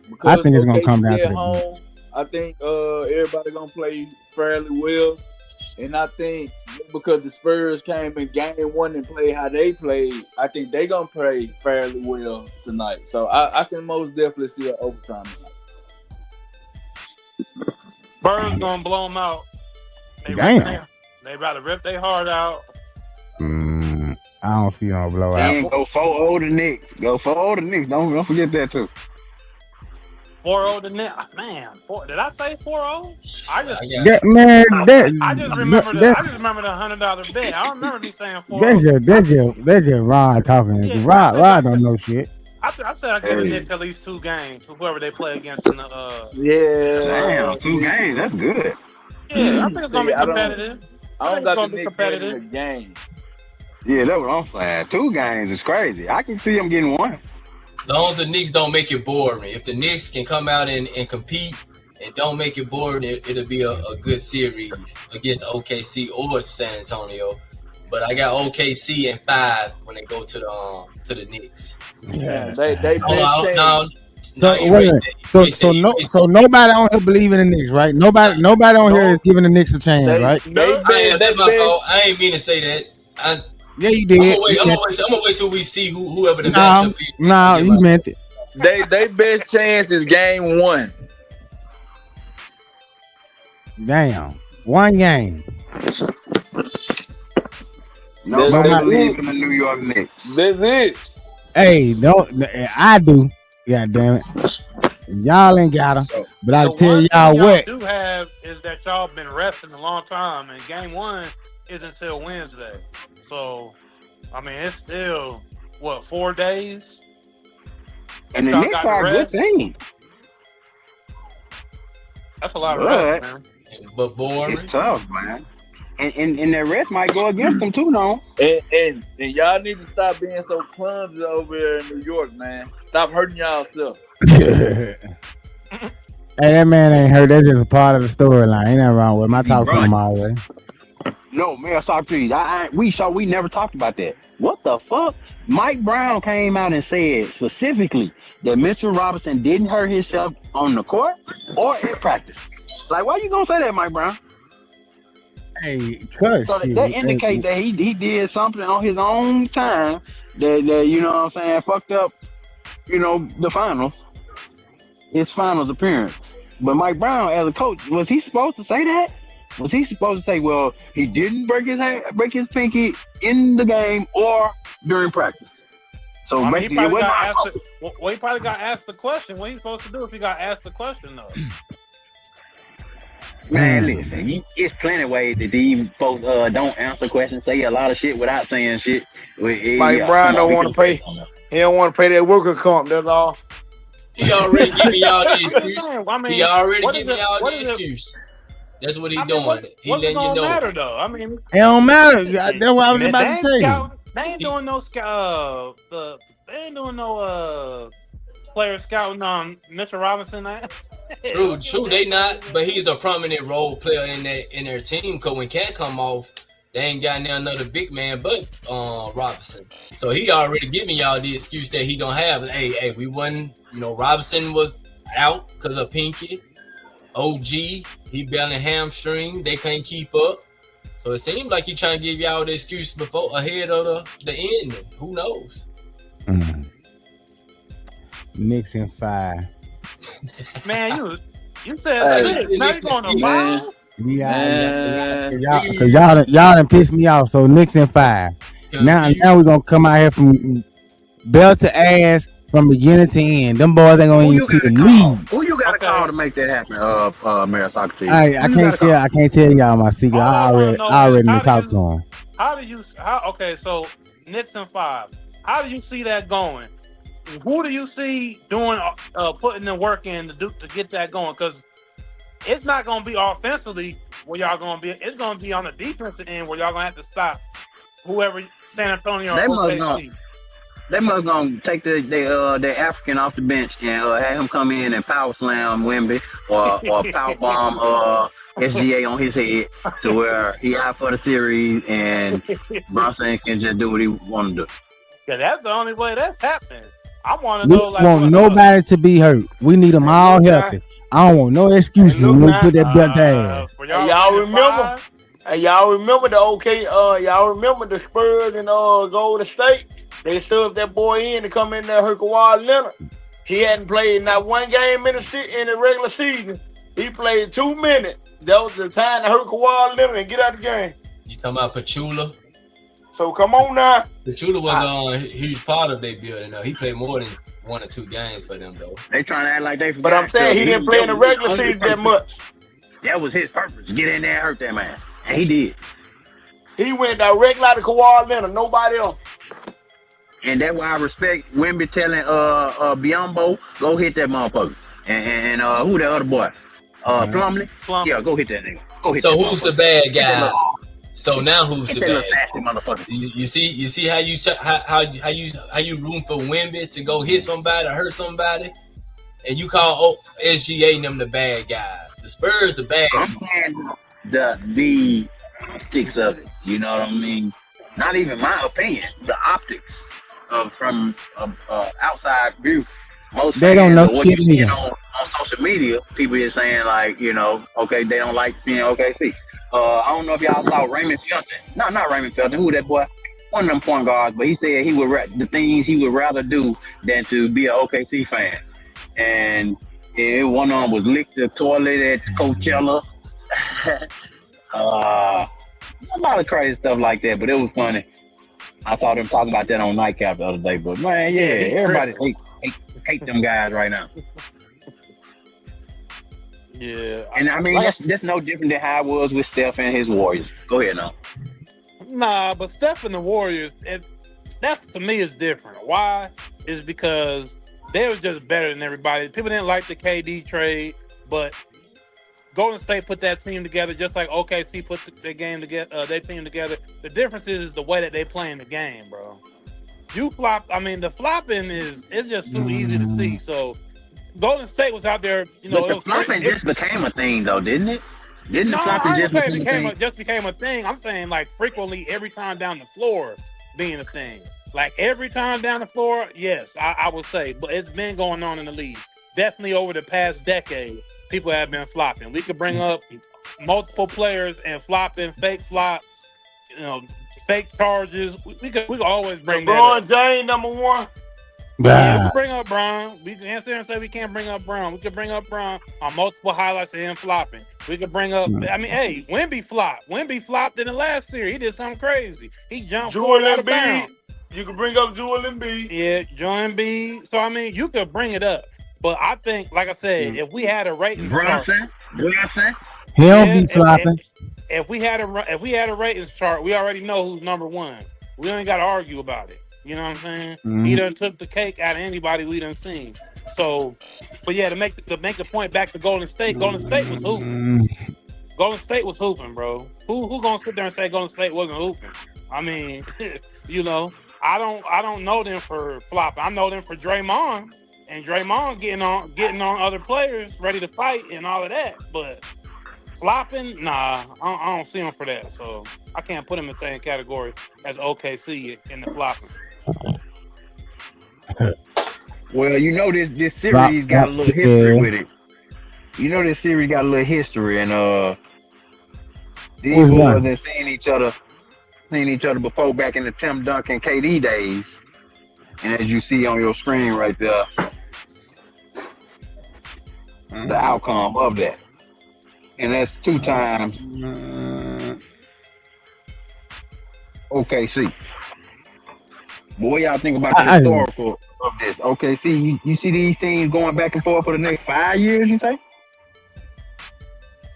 Because I think it's going to come down to home. I think everybody going to play fairly well, and I think because the Spurs came in game 1 and played how they played, I think they going to play fairly well tonight. So I can most definitely see an overtime tonight. Spurs gonna blow them out. They about to rip their heart out. I don't see no blowout. And go 4-0 the Knicks. Don't forget that too. 4-0 the Knicks. Man, did I say 4-0? I just remember the $100 bet. I don't remember me saying 4-0. That's just Rod talking. Yeah, Rod don't know shit. I said I give the Knicks at least 2 games for whoever they play against in the Damn, 2 games. That's good. Yeah, I think it's gonna be competitive. I don't got the Knicks winning a game. Yeah, that's what I'm saying. 2 games is crazy. I can see them getting 1. As long as the Knicks don't make it boring. If the Knicks can come out and compete and don't make it boring, it'll be a good series against OKC or San Antonio. But I got OKC in 5 when they go to the Knicks. Yeah, So nobody on here believe in the Knicks, right? Nobody on here is giving the Knicks a chance, right? That's my fault. I ain't mean to say that. Yeah, you did. I'm gonna wait till we see whoever the matchup is. No, you meant it. They best chance is game 1. Damn, 1 game. Nobody believes in the New York Knicks. That's it. Hey, I do. God damn it. Y'all ain't got them. But I'll tell y'all what. Do have is that y'all been resting a long time, and game 1 isn't until Wednesday. So, I mean, it's still 4 days. And the Knicks are a good team. That's a lot of rest, man. But boring. It's tough, man. And their rest might go against them too, no? And y'all need to stop being so clumsy over here in New York, man. Stop hurting y'allself. Hey, that man ain't hurt. That's just a part of the storyline. Ain't nothing wrong with him. I talked to him already. No, man, talk to you. We never talked about that. What the fuck? Mike Brown came out and said specifically that Mitchell Robinson didn't hurt himself on the court or in practice. Like, why you gonna say that, Mike Brown? Hey, cuz so that indicate that he did something on his own time that you know what I'm saying, fucked up, you know, the finals. His finals appearance. But Mike Brown, as a coach, was he supposed to say that? Was he supposed to say, well, he didn't break his pinky in the game or during practice? So I mean, basically, it wasn't my fault. he probably got asked the question. What he supposed to do if he got asked the question though? Man, listen, it's plenty of ways that these folks don't answer questions, say a lot of shit without saying shit. Mike Brown don't want to pay. He don't want to pay that worker comp. That's all. He already giving y'all the excuse. I mean, He already what giving is it- y'all what the is it- excuse. That's what he I mean, doing. what's He it letting you gonna know. matter though? I mean, It don't matter. That's what I was about to say. They ain't doing no scout. They ain't doing no player scouting on Mr. Robinson. True, they not, but he's a prominent role player in their team. Cause when Cat come off, they ain't got now another big man but Robinson. So he already giving y'all the excuse that he gonna have. Hey, we wasn't. Robinson was out because of pinky. OG, he belly hamstring. They can't keep up. So it seems like he trying to give y'all the excuse ahead of the ending. Who knows? Knicks in 5. Man, you said Hey, now you going to man. foul? Cause y'all done pissed me off. So Knicks in 5. Now we're gonna come out here from belt to ass from beginning to end. Them boys ain't gonna even see the lead. Who you got to call to make that happen? Mayor Socrates. I can't tell y'all my secret. I already talked to him. Okay, so Knicks in 5. How do you see that going? Who do you see doing putting the work in to get that going? Because it's not going to be offensively where y'all going to be. It's going to be on the defensive end where y'all going to have to stop whoever San Antonio or OKC. They must gonna take the African off the bench and have him come in and power slam Wemby or power bomb SGA on his head to where he out for the series and Brunson can just do what he want to do. Yeah, that's the only way that's happening. I want to We know want nobody to be hurt. We need them all healthy. I don't want no excuses when we put that belt down. Y'all remember y'all remember the Spurs and Golden State? They subbed that boy in to come in there, hurt Kawhi Leonard. He hadn't played not one game in the regular season. He played 2 minutes. That was the time to hurt Kawhi Leonard and get out of the game. You talking about Pachula? So come on now. Pachula was a huge part of their building. He played more than 1 or 2 games for them though. They trying to act like they forgot. But I'm saying he didn't play in the regular season that much. That was his purpose. Get in there and hurt that man. And he did. He went directly out of Kawhi Leonard, nobody else. And that's why I respect Wemby telling Biombo, go hit that motherfucker. And who that other boy? Plumlee? Yeah, go hit that nigga. Go hit so that who's the bad guy? So now who's the bad guy? Motherfucker. You see how you room for Wemby to go hit somebody or hurt somebody? And you call SGA and them the bad guys. The Spurs the bad guys. I'm saying the optics of it. You know what I mean? Not even my opinion. The optics. From outside view, most they don't know shit either. On social media, people is saying like, okay, they don't like seeing OKC. I don't know if y'all saw Raymond Felton. No, not Raymond Felton. Who that boy? One of them point guards. But he said he would the things he would rather do than to be an OKC fan. And one of them was lick the toilet at Coachella. A lot of crazy stuff like that, but it was funny. I saw them talking about that on Nightcap the other day, but man, everybody hate them guys right now. Yeah, and I mean that's no different than how it was with Steph and his Warriors. Go ahead now. Nah, but Steph and the Warriors, that to me is different. Why? Is because they were just better than everybody. People didn't like the KD trade, but Golden State put that team together just like OKC put their game together. Their team together. The difference is the way that they play in the game, bro. You flop. I mean, the flopping it's just too easy to see. So Golden State was out there. But the flopping just became a thing, though, didn't it? Didn't the flopping just became a thing? I'm saying like frequently every time down the floor being a thing. Like every time down the floor, yes, I would say. But it's been going on in the league. Definitely over the past decade. People have been flopping. We could bring up multiple players and flopping, fake flops, fake charges. We could always bring LeBron James, number one. Yeah, we Ah, bring up Braun. We can answer and say we can't bring up Braun. We could bring up Braun on multiple highlights of him flopping. We could bring up. I mean, hey, Wemby flopped. Wemby flopped in the last series. He did something crazy. He jumped Joel forward out of Embiid. bounds. You can bring up Joel Embiid. Yeah, Joel Embiid. So I mean, you could bring it up, but I think, like I said, if we had a rating chart, Brunson. he don't yeah, be flopping. if we had a ratings chart, we already know who's number one. We ain't got to argue about it. You know what I'm saying? He done took the cake out of anybody we done seen. So, but yeah, to make the point back to Golden State was hooping. Golden State was hooping, bro. Who gonna sit there and say Golden State wasn't hooping? I mean, you know, I don't know them for flopping. I know them for Draymond, and Draymond getting on other players ready to fight and all of that. But flopping, nah, I don't see him for that. So I can't put him in the same category as OKC in the flopping. Well, you know this series got a little history with it. You know this series got a little history, and these boys have seen each other before back in the Tim Duncan KD days. And as you see on your screen right there, the outcome of that. And that's 2 times OKC. But what y'all think about the historical of this? OKC, you see these teams going back and forth for the next 5 years, you say?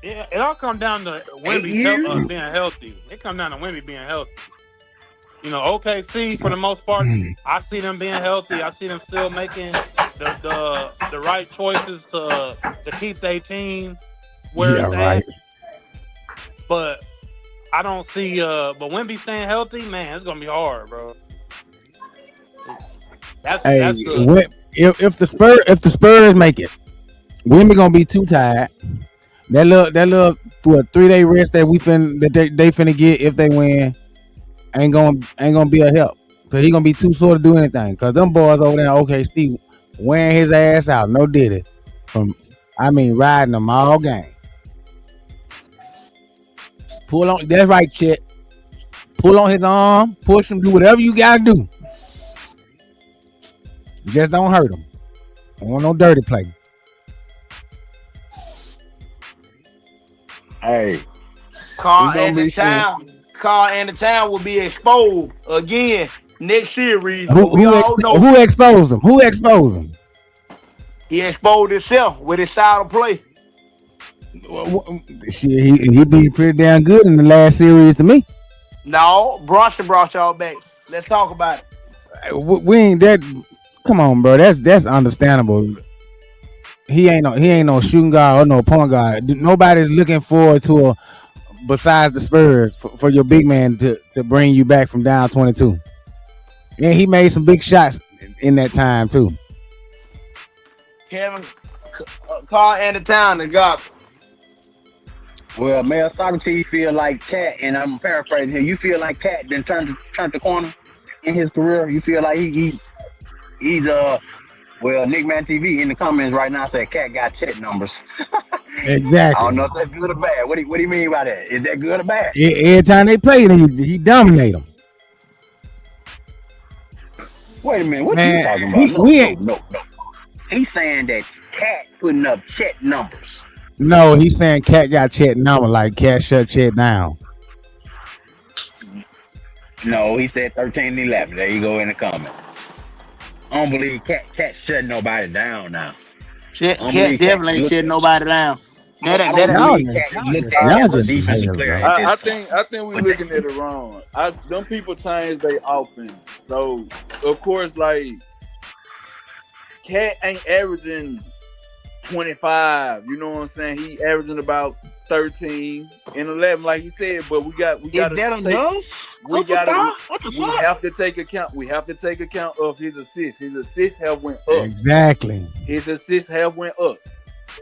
Yeah, it all comes down to Wemby being healthy. It comes down to Wemby being healthy. You know, OKC for the most part, I see them being healthy. I see them still making the right choices to keep their team where it's at. But I don't see but Wemby staying healthy, man, it's gonna be hard, bro. If the Spurs make it, Wemby gonna be too tired. That little 3-day rest that they finna get if they win ain't gonna be a help. Cause he gonna be too sore to do anything. Cause them boys over there, OKC, wearing his ass out, no diddy. Riding them all game. Pull on, that's right, Chet. Pull on his arm, push him, do whatever you gotta do. Just don't hurt him. Don't want no dirty play. Hey, Carl and the town will be exposed again next series. Who exposed him? Who exposed him? He exposed himself with his style of play. Shit, he be pretty damn good in the last series to me. No, Bronson brought y'all back. Let's talk about it. We ain't that. Come on, bro. That's understandable. He ain't no shooting guard or no point guard. Nobody's looking forward to besides the Spurs for your big man to bring you back from down 22. And he made some big shots in that time too. Kevin, Carl and the town and got. Well, Mayor Socrates feel like Cat, and I'm paraphrasing here. You feel like Cat then turned the corner in his career. You feel like he's Nick Man TV in the comments right now said Cat got Chet numbers. Exactly. I don't know if that's good or bad. What do you mean by that? Is that good or bad? Every time they play, he dominate them. Wait a minute. What you talking about? No. He's saying that Cat putting up Chet numbers. No, he's saying Cat got Chet number, like Cat shut Chet down. No, he said 13 and 11. There you go in the comment. I don't believe Cat shut nobody down now. Cat definitely ain't shut nobody down. I think we're looking at it wrong. Them people change their offense. So of course, like Cat ain't averaging 25. You know what I'm saying? He averaging about 13 and 11, like you said. But we have to take account. We have to take account of his assists. His assists have went up. Exactly. His assists have went up.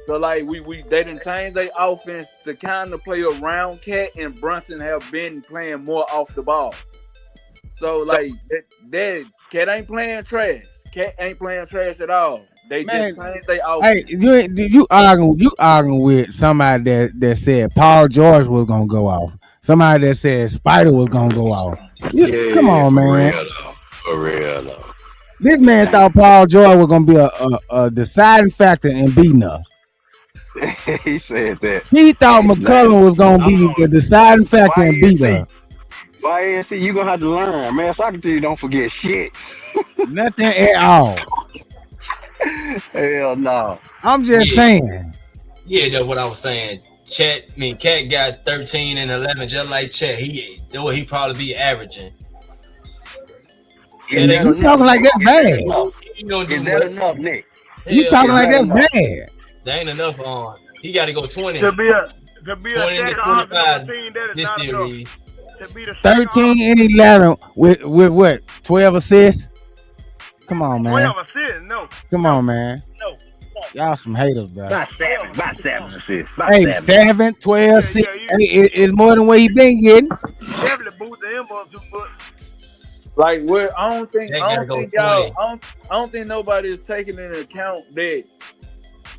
So like they didn't change their offense to kind of play around Cat, and Brunson have been playing more off the ball. So like that Cat ain't playing trash. Cat ain't playing trash at all. They just changed their offense. Hey, you arguing with somebody that said Paul George was gonna go off. Somebody that said Spider was gonna go off. Come on, man. For real though. This man thought Paul George was gonna be a deciding factor in beating us. He said that. He thought Nah, McCullum was gonna be the deciding factor in beating us. Why see you gonna have to learn, man. Socrates don't forget shit. Nothing at all. Hell no. I'm just saying. Yeah, that's what I was saying. Cat got 13 and 11, just like Chet. That's what he probably be averaging. You talking like that's bad? Is that enough, Nick? You talking like that's bad? That ain't enough on. He got to go 20. To be a 20 to 25 this series. 13 and 11 with what? 12 assists? Come on, man. 12 assists? No. Come on, man. No. Y'all some haters, bro. About seven assists. Hey, 7, 12, 6. Hey, it's more than what he been getting. Definitely boost the inbox too much. Like what? I don't think nobody is taking into account that.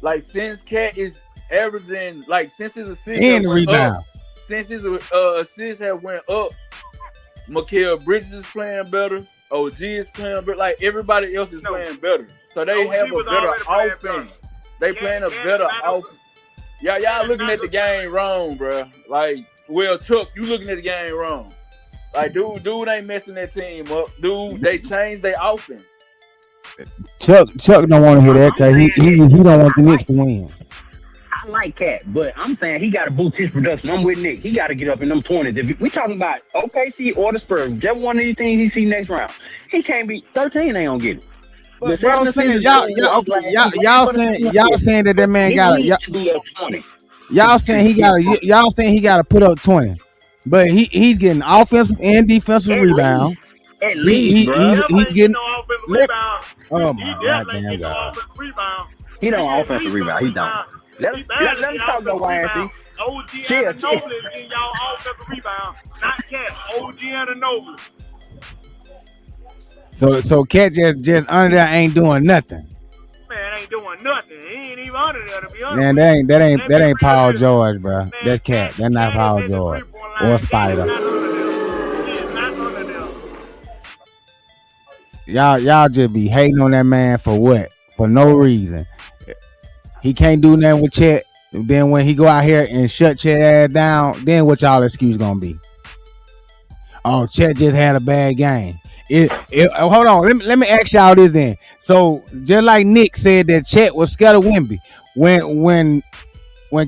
Like since Cat is averaging, like since his assists and rebound, since his assists have went up, Mikal Bridges is playing better. OG is playing better. Like everybody else is playing better. So they have a better offense. They playing a better offense. Y'all looking at the game wrong, bro. Like, well, Chuck, you looking at the game wrong. Like, dude ain't messing that team up. Dude, they changed their offense. Chuck don't want to hear that because he don't want the Knicks to win. I like Cat, but I'm saying he got to boost his production. I'm with Nick. He got to get up in them 20s. If we talking about OKC or the Spurs, just one of these things he see next round. He can't be 13. They don't get it. But bro, I'm saying y'all saying that man got y'all saying he got to put up 20, but he's getting offensive and defensive rebound. At least, he's getting. Oh my goddamn god! He don't offensive rebound. He don't. Let him talk though, YNC. OG and Noble is getting y'all offensive rebound, not Cat. OG and Noble. So Cat just under there ain't doing nothing. Man, ain't doing nothing. He ain't even under there to be honest. Man, that ain't Paul George, bro. Man, that's Cat. That's not Paul George or Spider. Y'all just be hating on that man for what? For no reason. He can't do nothing with Chet. Then when he go out here and shut Chet ass down, then what y'all excuse gonna be? Oh, Chet just had a bad game. Hold on, let me ask y'all this then. So just like Nick said that Chet was scared of Wemby, when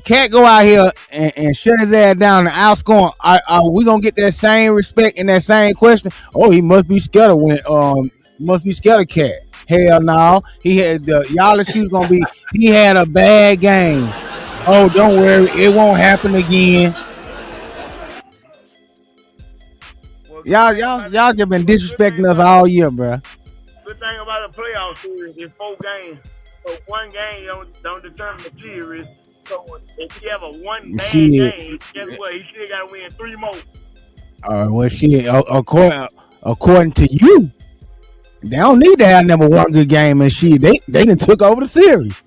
Cat go out here and shut his ass down and outscore, are we gonna get that same respect and that same question? Oh, he must be scared of must be scared of Cat. Hell no, he had y'all excuse gonna be he had a bad game. Oh, don't worry, it won't happen again. Y'all just been disrespecting us all year, bro. Good thing about the playoff series is 4 games. So one game don't determine the series. So if you have a one bad game, guess what? He still got to win 3 more. Well, shit. According to you, they don't need to have number 1 good game and shit. They done took over the series.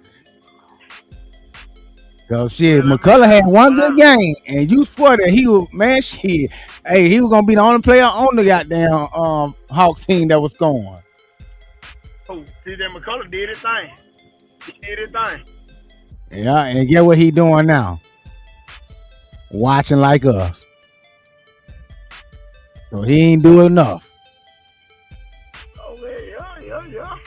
Cause shit, McCullough had 1 good game, and you swore that he was shit. Hey, he was gonna be the only player on the goddamn Hawks team that was scoring. Oh, CJ McCullough did his thing. He did his thing. Yeah, and get what he doing now? Watching like us. So he ain't do enough. Oh yeah.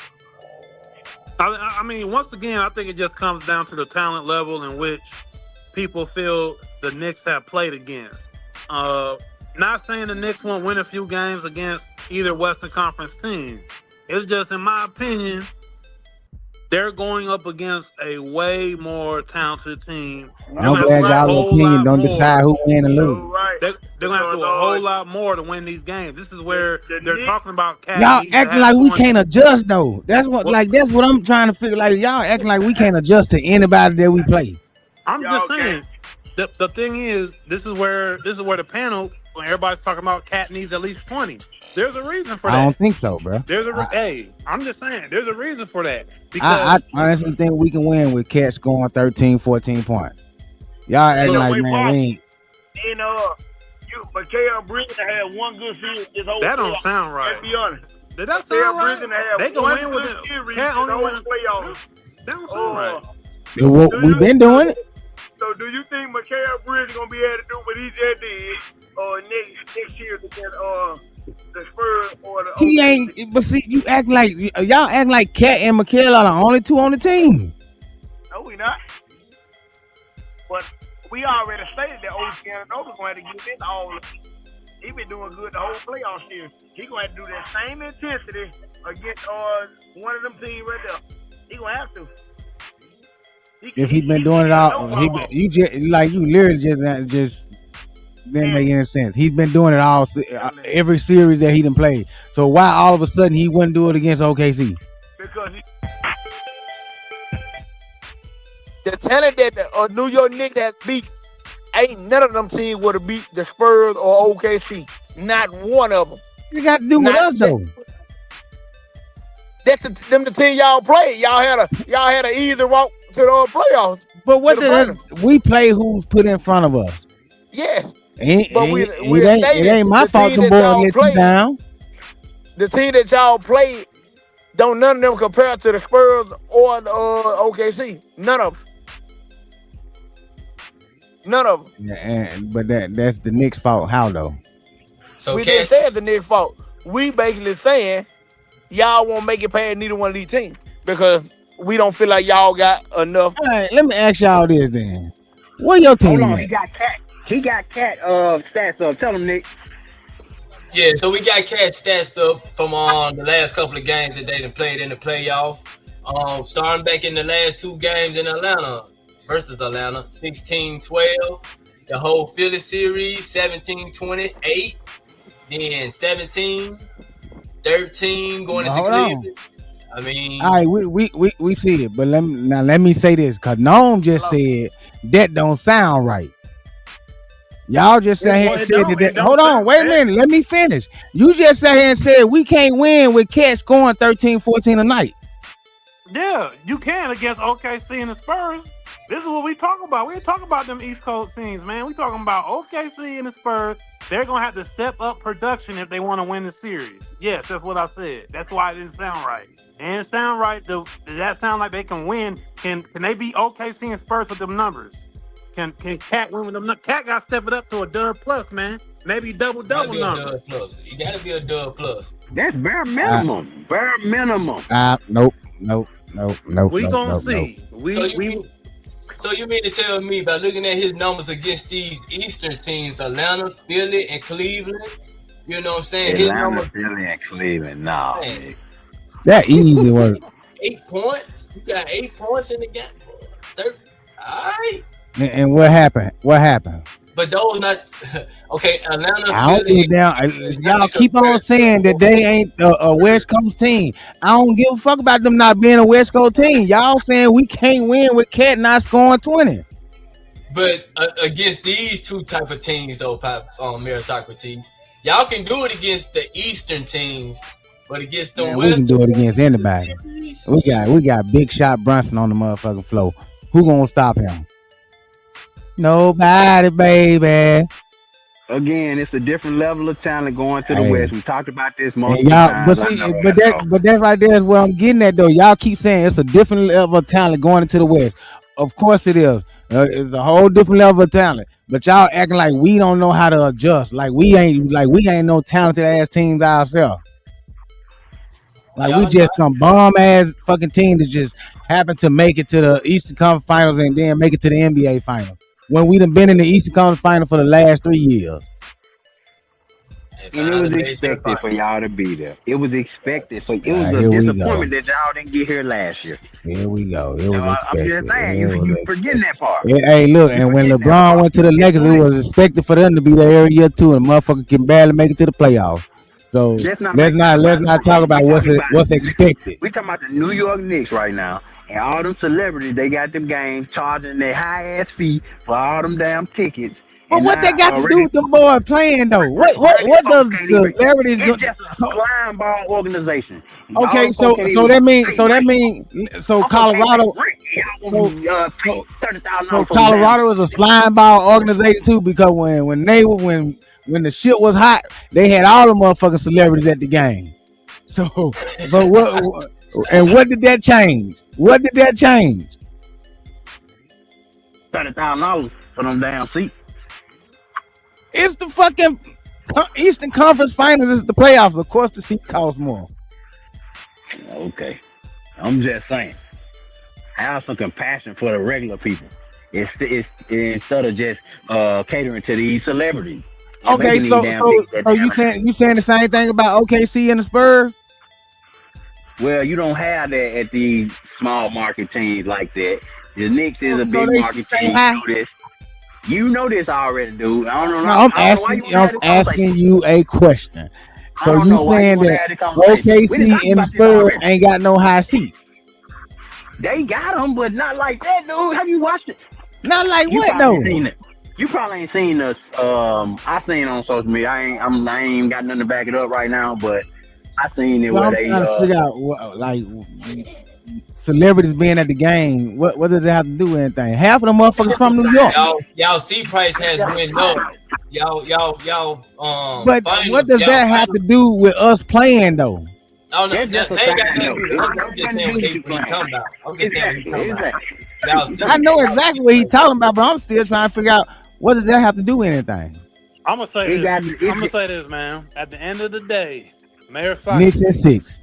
I mean, once again, I think it just comes down to the talent level in which people feel the Knicks have played against. Not saying the Knicks won't win a few games against either Western Conference team. It's just, in my opinion, they're going up against a way more talented team. I'm glad y'all opinion don't decide who win and lose. Right. They're going to have to do a whole lot more to win these games. This is where they're talking about Cat. Y'all acting like we can't adjust, though. That's what I'm trying to figure. Like, y'all acting like we can't adjust to anybody that we play. I'm just saying. The thing is, this is where the panel, when everybody's talking about Cat needs at least 20. There's a reason for that. I don't think so, bro. I'm just saying, there's a reason for that. I honestly think we can win with Cat scoring 13, 14 points. Y'all acting like, man, we ain't. Mikal Bridges had 1 good season this whole That don't sound right. Let's be honest. Did that They're sound right? Bridges have They can one win with good it. series Cat in the only whole win. playoffs. That don't sound right. We've been doing it. So do you think Mikal Bridges gonna be able to do what he just did next year against the Spurs or the He OKC? ain't. But see, y'all act like Cat and Mikal are the only two on the team. No, we not. But we already stated that OG Anano's going to have to give it all. He been doing good the whole playoff series. He gonna have to do that same intensity against one of them teams right there. He gonna have to. If he been doing it all, you literally just didn't make any sense. He's been doing it all every series that he done played. So why all of a sudden he wouldn't do it against OKC? Because the talent that the New York Knicks has beat, ain't none of them teams would have beat the Spurs or OKC. Not one of them. You got to do with us though. That's the team y'all played. Y'all had an easy walk to the playoffs. But what we play? Who's put in front of us? Yes. It ain't my fault the boys let you down. The team that y'all played, don't none of them compare to the Spurs or the OKC. None of them. None of them. Yeah, but that's the Knicks' fault. How though? So we didn't say it's the Knicks' fault. We basically saying y'all won't make it past neither one of these teams because we don't feel like y'all got enough. All right, let me ask y'all this then. Where your team? Hold on, he got Cat stats up. Tell him, Nick. Yeah, so we got Cat stats up from the last couple of games that they done played in the playoff. Starting back in the last two games in Atlanta versus Atlanta, 16-12. The whole Philly series, 17-28. Then 17-13 going into Cleveland. I mean, all right, we see it, but let me say this, cause Noam just said that don't sound right. Y'all just sat here and said that. Hold on, wait a minute, let me finish. You just sat here and said we can't win with Cat scoring 13-14 a night. Yeah, you can against OKC and the Spurs. This is what we talk about. We ain't talking about them East Coast teams, man. We talking about OKC and the Spurs. They're gonna have to step up production if they want to win the series. Yes, that's what I said. That's why it didn't sound right. It didn't sound right. Does that sound like they can win? Can they beat OKC and Spurs with them numbers? Can Cat win with them? Cat got to step it up to a dub plus, man. Maybe double numbers. It got to be a dub plus. That's bare minimum. Bare minimum. Nope. We gonna see. So you mean to tell me by looking at his numbers against these Eastern teams, Atlanta, Philly, and Cleveland, you know what I'm saying? Atlanta, Philly, and Cleveland. Nah, man. That easy work. 8 points. You got 8 points in the game. All right. And what happened? But those not okay. Atlanta. I don't give down. Y'all keep on saying that they ain't a West Coast team. I don't give a fuck about them not being a West Coast team. Y'all saying we can't win with Cat not scoring 20. But against these two type of teams, though, Mayor Socrates, y'all can do it against the Eastern teams, but against the West, we can do it against anybody. We got Big Shot Brunson on the motherfucking floor. Who gonna stop him? Nobody, baby. Again, it's a different level of talent going to the West. We talked about this multiple times. But that right there is what I'm getting at, though. Y'all keep saying it's a different level of talent going into the West. Of course it is. It's a whole different level of talent. But y'all acting like we don't know how to adjust. Like we ain't no talented ass teams ourselves. Like we just some bomb ass fucking team that just happened to make it to the Eastern Conference Finals and then make it to the NBA Finals. When we done been in the Eastern Conference Final for the last 3 years. And it was expected for y'all to be there. It was expected. So it was a disappointment that y'all didn't get here last year. Here we go. It was expected. I'm just saying, you forgetting that part. Hey, look, and when LeBron went to the Lakers, it was expected for them to be there every year too, and motherfucker can barely make it to the playoffs. So let's not talk about what's expected. We talking about the New York Knicks right now. And all them celebrities, they got them games charging their high ass fee for all them damn tickets. But what they got to do with the boy playing though? What does the celebrities do? It's just a slime ball organization. Okay, so Colorado. So Colorado is a slime ball organization too, because when the shit was hot, they had all the motherfucking celebrities at the game. So what? And what did that change? What did that change? $30,000 for them damn seats. It's the fucking Eastern Conference Finals. It's the playoffs. Of course, the seat costs more. Okay, I'm just saying. Have some compassion for the regular people. It's instead of just catering to these celebrities. Okay, so you saying the same thing about OKC and the Spurs? Well, you don't have that at these small market teams like that. The Knicks is a big market team. You know this. You know this already, dude. I don't know. I'm asking you a question. So you saying that OKC and the Spurs ain't got no high seats? They got them, but not like that, dude. Have you watched it? Not like what though? You probably ain't seen us. I seen on social media. I ain't got nothing to back it up right now, but I seen it where they trying to figure out what, like celebrities being at the game. What does it have to do with anything? Half of the motherfuckers from New York. Y'all seat price has went up. Y'all. But what does that have to do with us playing though? Oh, no, that ain't got nothing to do. I'm just saying what he talking about. I'm just saying what he talking about. I know exactly what he's talking about, but I'm still trying to figure out what does that have to do with anything. I'm gonna say this, man. At the end of the day, Mayor Fox. Knicks at 6.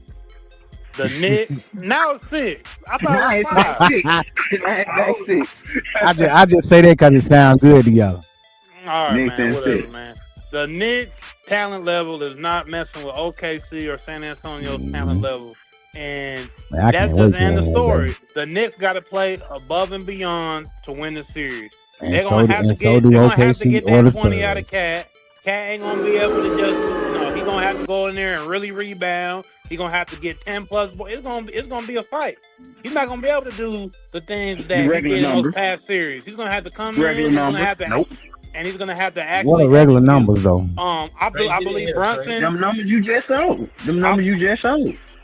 The Knicks now it's 6. I thought it was 5. I just say that because it sounds good to y'all. All right, Knicks man. Whatever, man. The Knicks talent level is not messing with OKC or San Antonio's talent level, and that's just the end of the story. The Knicks got to play above and beyond to win the series. They're gonna have to get that 20 out of Cat. Cat ain't gonna be able to just, he's gonna have to go in there and really rebound. He's gonna have to get 10 plus. It's gonna be a fight. He's not gonna be able to do the things that he did in those past series. He's gonna have to come in. He's gonna have to, and he's gonna have to actually. What are regular numbers though? I believe Brunson. Them numbers you just showed.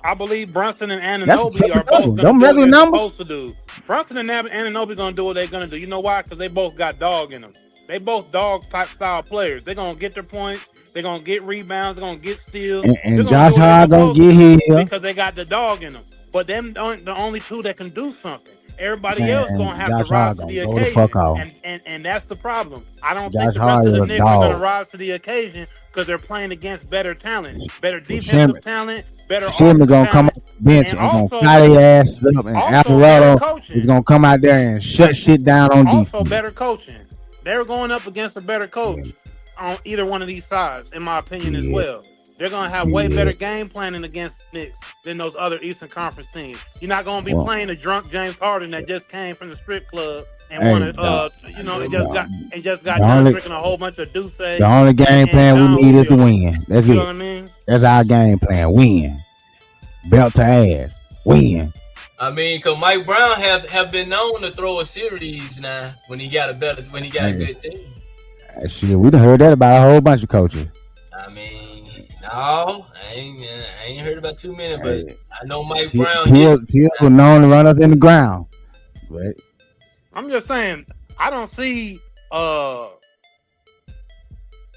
I believe Brunson and Anunoby are both them regular numbers supposed to do. Brunson and Anunoby gonna do what they're gonna do. You know why? Because they both got dog in them. They both dog type style players. They're gonna get their points. They're gonna get rebounds. They're gonna get steals. And Josh Hart gonna get here because they got the dog in them. But them the only two that can do something. Everybody else gonna have to rise to the occasion, and that's the problem. I don't think the rest of the Knicks are gonna rise to the occasion because they're playing against better talent, better defensive talent, better. Shimmy gonna come off the bench and gonna fire their ass up, and Alvarado is gonna come out there and shut shit down on defense. Also, better coaching. They're going up against a better coach on either one of these sides, in my opinion, as well. They're going to have way better game planning against Knicks than those other Eastern Conference teams. You're not going to be playing a drunk James Harden that just came from the strip club and wanted, just got done drinking a whole bunch of Douce. The only game plan we need is to win. That's it. You know what I mean? That's our game plan. Win. Belt to ass. Win. I mean, cause Mike Brown have been known to throw a series now when he got a good team. Shit, we done heard that about a whole bunch of coaches. I mean, no, I ain't heard about too many, but I know Mike Brown. Teal was known to run us in the ground. But I'm just saying, I don't see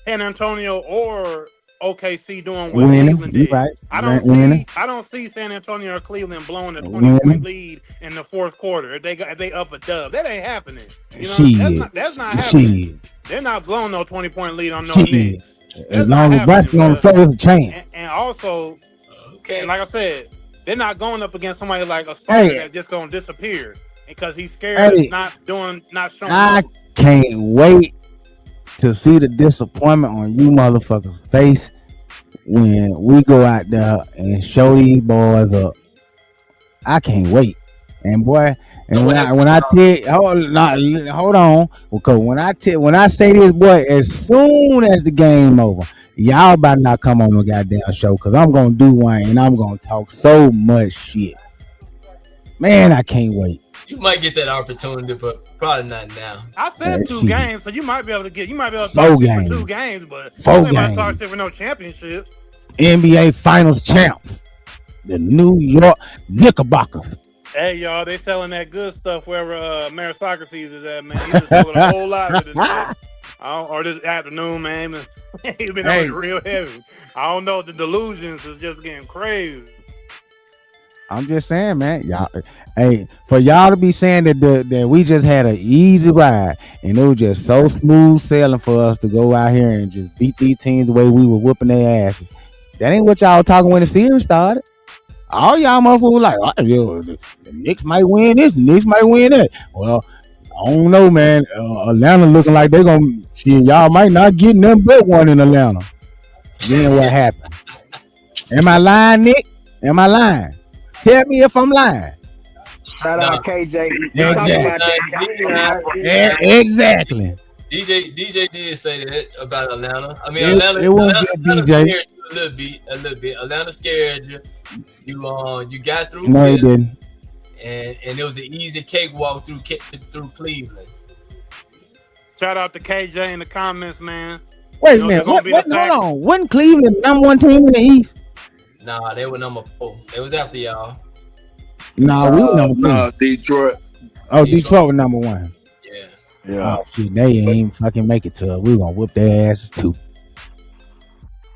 San Antonio or OKC doing what Cleveland did. Right. I don't see San Antonio or Cleveland blowing a 20-point lead in the fourth quarter. If they up a dub, that ain't happening. You know, that's not happening. They're not blowing no 20-point lead on no Knicks. As long as Brunson on the floor, there's a chance. And also, and like I said, they're not going up against somebody like a starter that's just gonna disappear because he's scared of not showing up. Can't wait to see the disappointment on you motherfuckers' face when we go out there and show these boys up. I can't wait. And boy, and when I tell hold on, because when I say this, boy, as soon as the game over, y'all better not come on no goddamn show, because I'm gonna do one and I'm gonna talk so much shit. Man, I can't wait. You might get that opportunity, but probably not now. I said 2 games, so you might be able to talk shit for 2 games, but 4 games. Talk shit for no championships. NBA Finals champs, the New York Knickerbockers. Hey, y'all, they selling that good stuff wherever Meritocracy is at, man. He's just selling a whole lot of it today. Or this afternoon, man. He been on Hey. it real heavy. I don't know. The delusions is just getting crazy. I'm just saying, man. Y'all, hey, for y'all to be saying that we just had an easy ride and it was just so smooth sailing for us to go out here and just beat these teams the way we were whooping their asses. That ain't what y'all talking when the series started. All y'all motherfuckers were like, oh, yo, the Knicks might win this, the Knicks might win that. Well, I don't know, man. Atlanta looking like they're gonna shit. Y'all might not get nothing but one in Atlanta. Then what happened? Am I lying, Nick? Am I lying? Tell me if I'm lying. Shout out KJ. Exactly. DJ did say that about Atlanta. I mean, It wasn't Atlanta DJ. scared you a little bit. Atlanta scared you. You got through. No, he didn't. And it was an easy cakewalk through Cleveland. Shout out to KJ in the comments, man. Wait a minute. Hold on. Wasn't Cleveland the number one team in the East? Nah, they were number 4. It was after y'all. Nah, we were number 3. Detroit. Oh, Detroit was number 1. Yeah. Oh shit, they ain't fucking make it to us. We gonna whoop their asses too.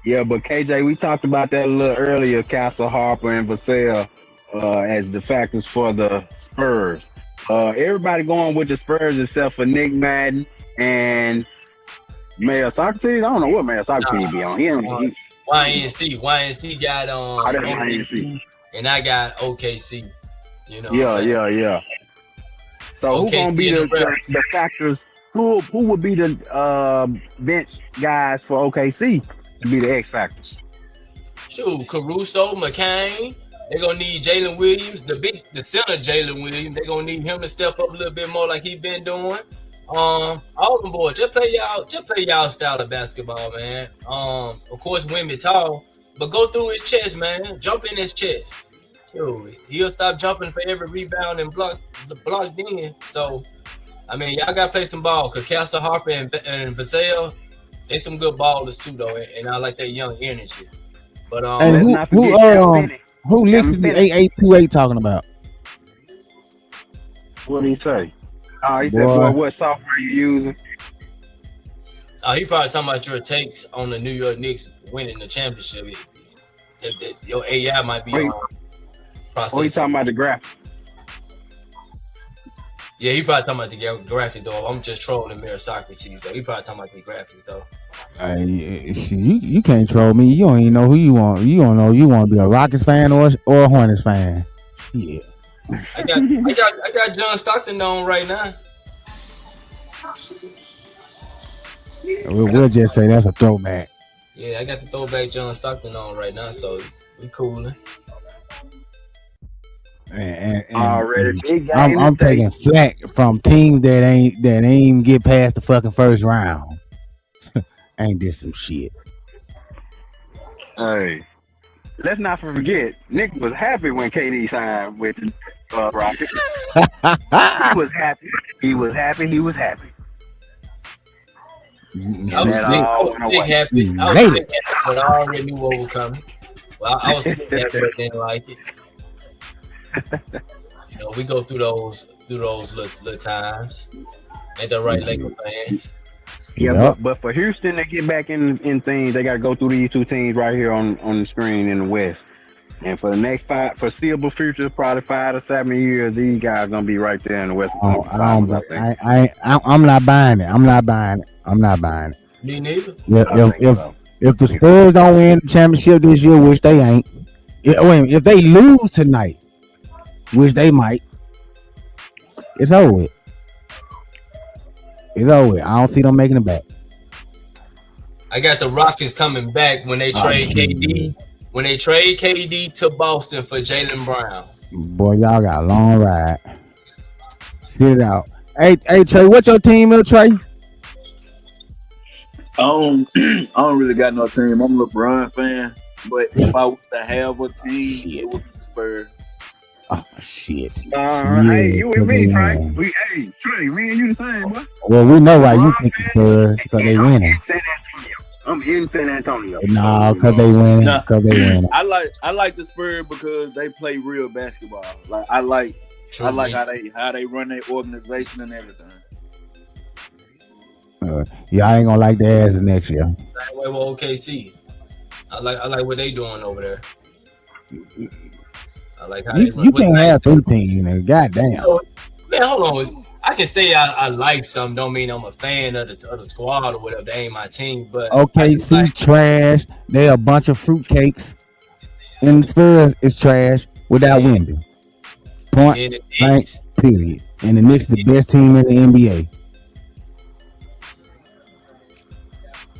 Yeah, but KJ, we talked about that a little earlier. Castle, Harper, and Vassell as the factors for the Spurs. Everybody going with the Spurs except for Nick Madden and Mayor Socrates. I don't know what Mayor Socrates be on. YNC got OKC, and I got OKC. You know. Yeah. So who gonna be the factors? Who would be the bench guys for OKC to be the X factors? Shoot, Caruso, McCain. They're gonna need Jalen Williams, the center Jalen Williams. They're gonna need him to step up a little bit more like he been doing. All them boys, just play y'all style of basketball, man. Of course, Wemby tall, but go through his chest, man. Jump in his chest. Shoot, he'll stop jumping for every rebound and block in. So, I mean, y'all gotta play some ball. Cause Castle, Harper, and Vassell, they some good ballers too, though, and I like that young energy. But who listened to 8828 talking about? What did he say? He said, boy, what software you using? He probably talking about your takes on the New York Knicks winning the championship. Your AI might be on process. Oh, he talking about the graphics. Yeah, he probably talking about the graphics, though. I'm just trolling Mayor Socrates, though. He probably talking about the graphics, though. You can't troll me. You don't even know who you want. You don't know you want to be a Rockets fan or a Hornets fan. Shit. I got John Stockton on right now. We'll just say that's a throwback. Yeah, I got the throwback John Stockton on right now, so we coolin'. And already big game. I'm taking flack from teams that ain't get past the fucking first round. Ain't this some shit? Hey, let's not forget, Nick was happy when KD signed with the Rockets. He was happy. He was happy. I was happy, but I already knew what was coming. Well, I was happy, but didn't like it. You know, we go through those little times. Ain't that right, Lakers fans? Yeah, but for Houston to get back in things, they got to go through these two teams right here on the screen in the West. And for the next foreseeable future, probably 5 to 7 years, these guys gonna be right there in the West. I'm not buying it. I'm not buying it. Me neither. If the Spurs don't win the championship this year, which they ain't, if they lose tonight, which they might, it's over with. I don't see them making it back. I got the Rockets coming back when they trade KD. When they trade KD to Boston for Jaylen Brown. Boy, y'all got a long ride. Sit it out. Hey, Trey, what's your team, Trey? I don't really got no team. I'm a LeBron fan, but if I was to have a team, it would be the Spurs. Oh shit! Hey, you and me, Trey. Trey, me and you the same, boy. Well, we know why you think the Spurs because they winning. I'm in San Antonio. No, because they winning. Because they winning. I like the Spurs because they play real basketball. Like I like how they run their organization and everything. Y'all ain't gonna like their asses next year. Same way with OKC. I like what they doing over there. I like how You can't have 3 teams, nigga. Goddamn. Man, hold on. I can say I like some. Don't mean I'm a fan of the squad or whatever. They ain't my team, but OKC trash. They a bunch of fruitcakes. And the Spurs is trash without Wemby. Point blank. Period. And the Knicks the best team in the NBA.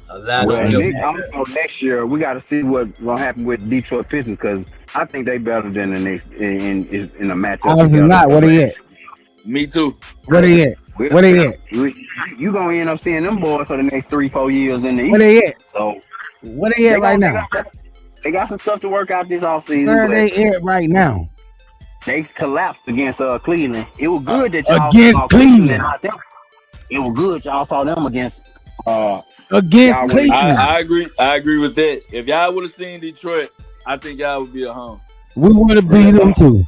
Also, next year we got to see what's gonna happen with Detroit Pistons because I think they better than the Knicks in a matchup. Obviously not. Where they at? Me too. Where they at? Where they at? You gonna end up seeing them boys for the next 3-4 years in the East. Where they at? So where they at right now? They got some stuff to work out this offseason. Where they at right now? They collapsed against Cleveland. It was good that y'all against saw Cleveland. It was good y'all saw them against Cleveland. I agree with that. If y'all would have seen Detroit, I think y'all would be at home. We would have beat them too.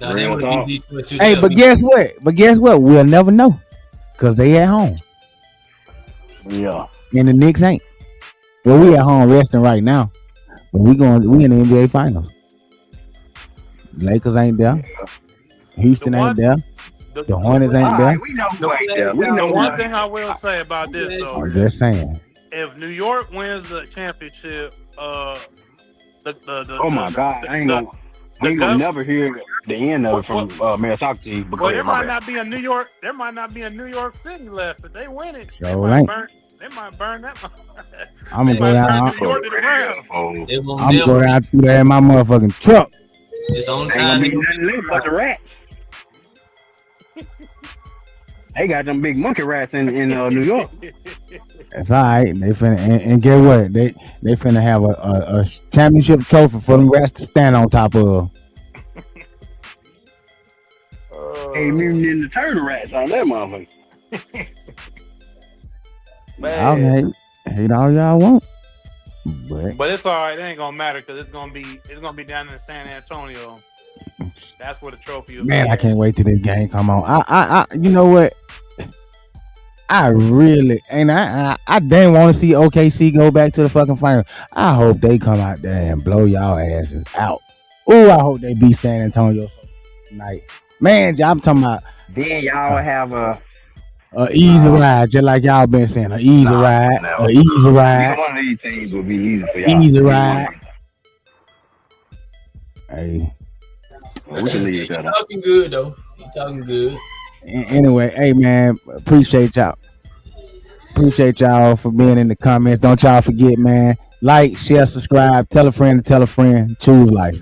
No, they would have beat Detroit too. Hey, but guess what? We'll never know because they at home. Yeah. And the Knicks ain't. Well, we at home resting right now, but we in the NBA Finals. Lakers ain't there. Houston ain't there. The Hornets ain't there. We know who ain't there. We know one thing I will say about this though. I'm just saying. If New York wins the championship, oh my God, I ain't gonna never hear the end of it from Mayor Soccer team. Well, there might not be a New York City left if they win it. Sure they might burn that. I'm gonna go down. New York to the ground. I'm gonna go down through there in my motherfucking truck. It's on time. Ain't gonna be nothing left but the rats. They got them big monkey rats in New York. That's all right. They finna and get what they finna have a championship trophy for them rats to stand on top of. Hey, Mutant Ninja Turtle rats on that motherfucker. Man, I'll hate all y'all want, but it's all right. It ain't gonna matter because it's gonna be down in San Antonio. That's where the trophy is. Man, I can't wait till this game come on. I you know what? I really and I didn't want to see OKC go back to the fucking final. I hope they come out there and blow y'all asses out. Ooh, I hope they beat San Antonio tonight. Man, I'm talking about. Then y'all have a easy ride, just like y'all been saying. An easy ride. An easy ride. One of these teams will be easy for y'all. Easy ride. Hey. We can leave that. He talking good though. He talking good. Anyway, hey man, appreciate y'all. Appreciate y'all for being in the comments. Don't y'all forget, man. Like, share, subscribe, tell a friend to tell a friend. Choose life.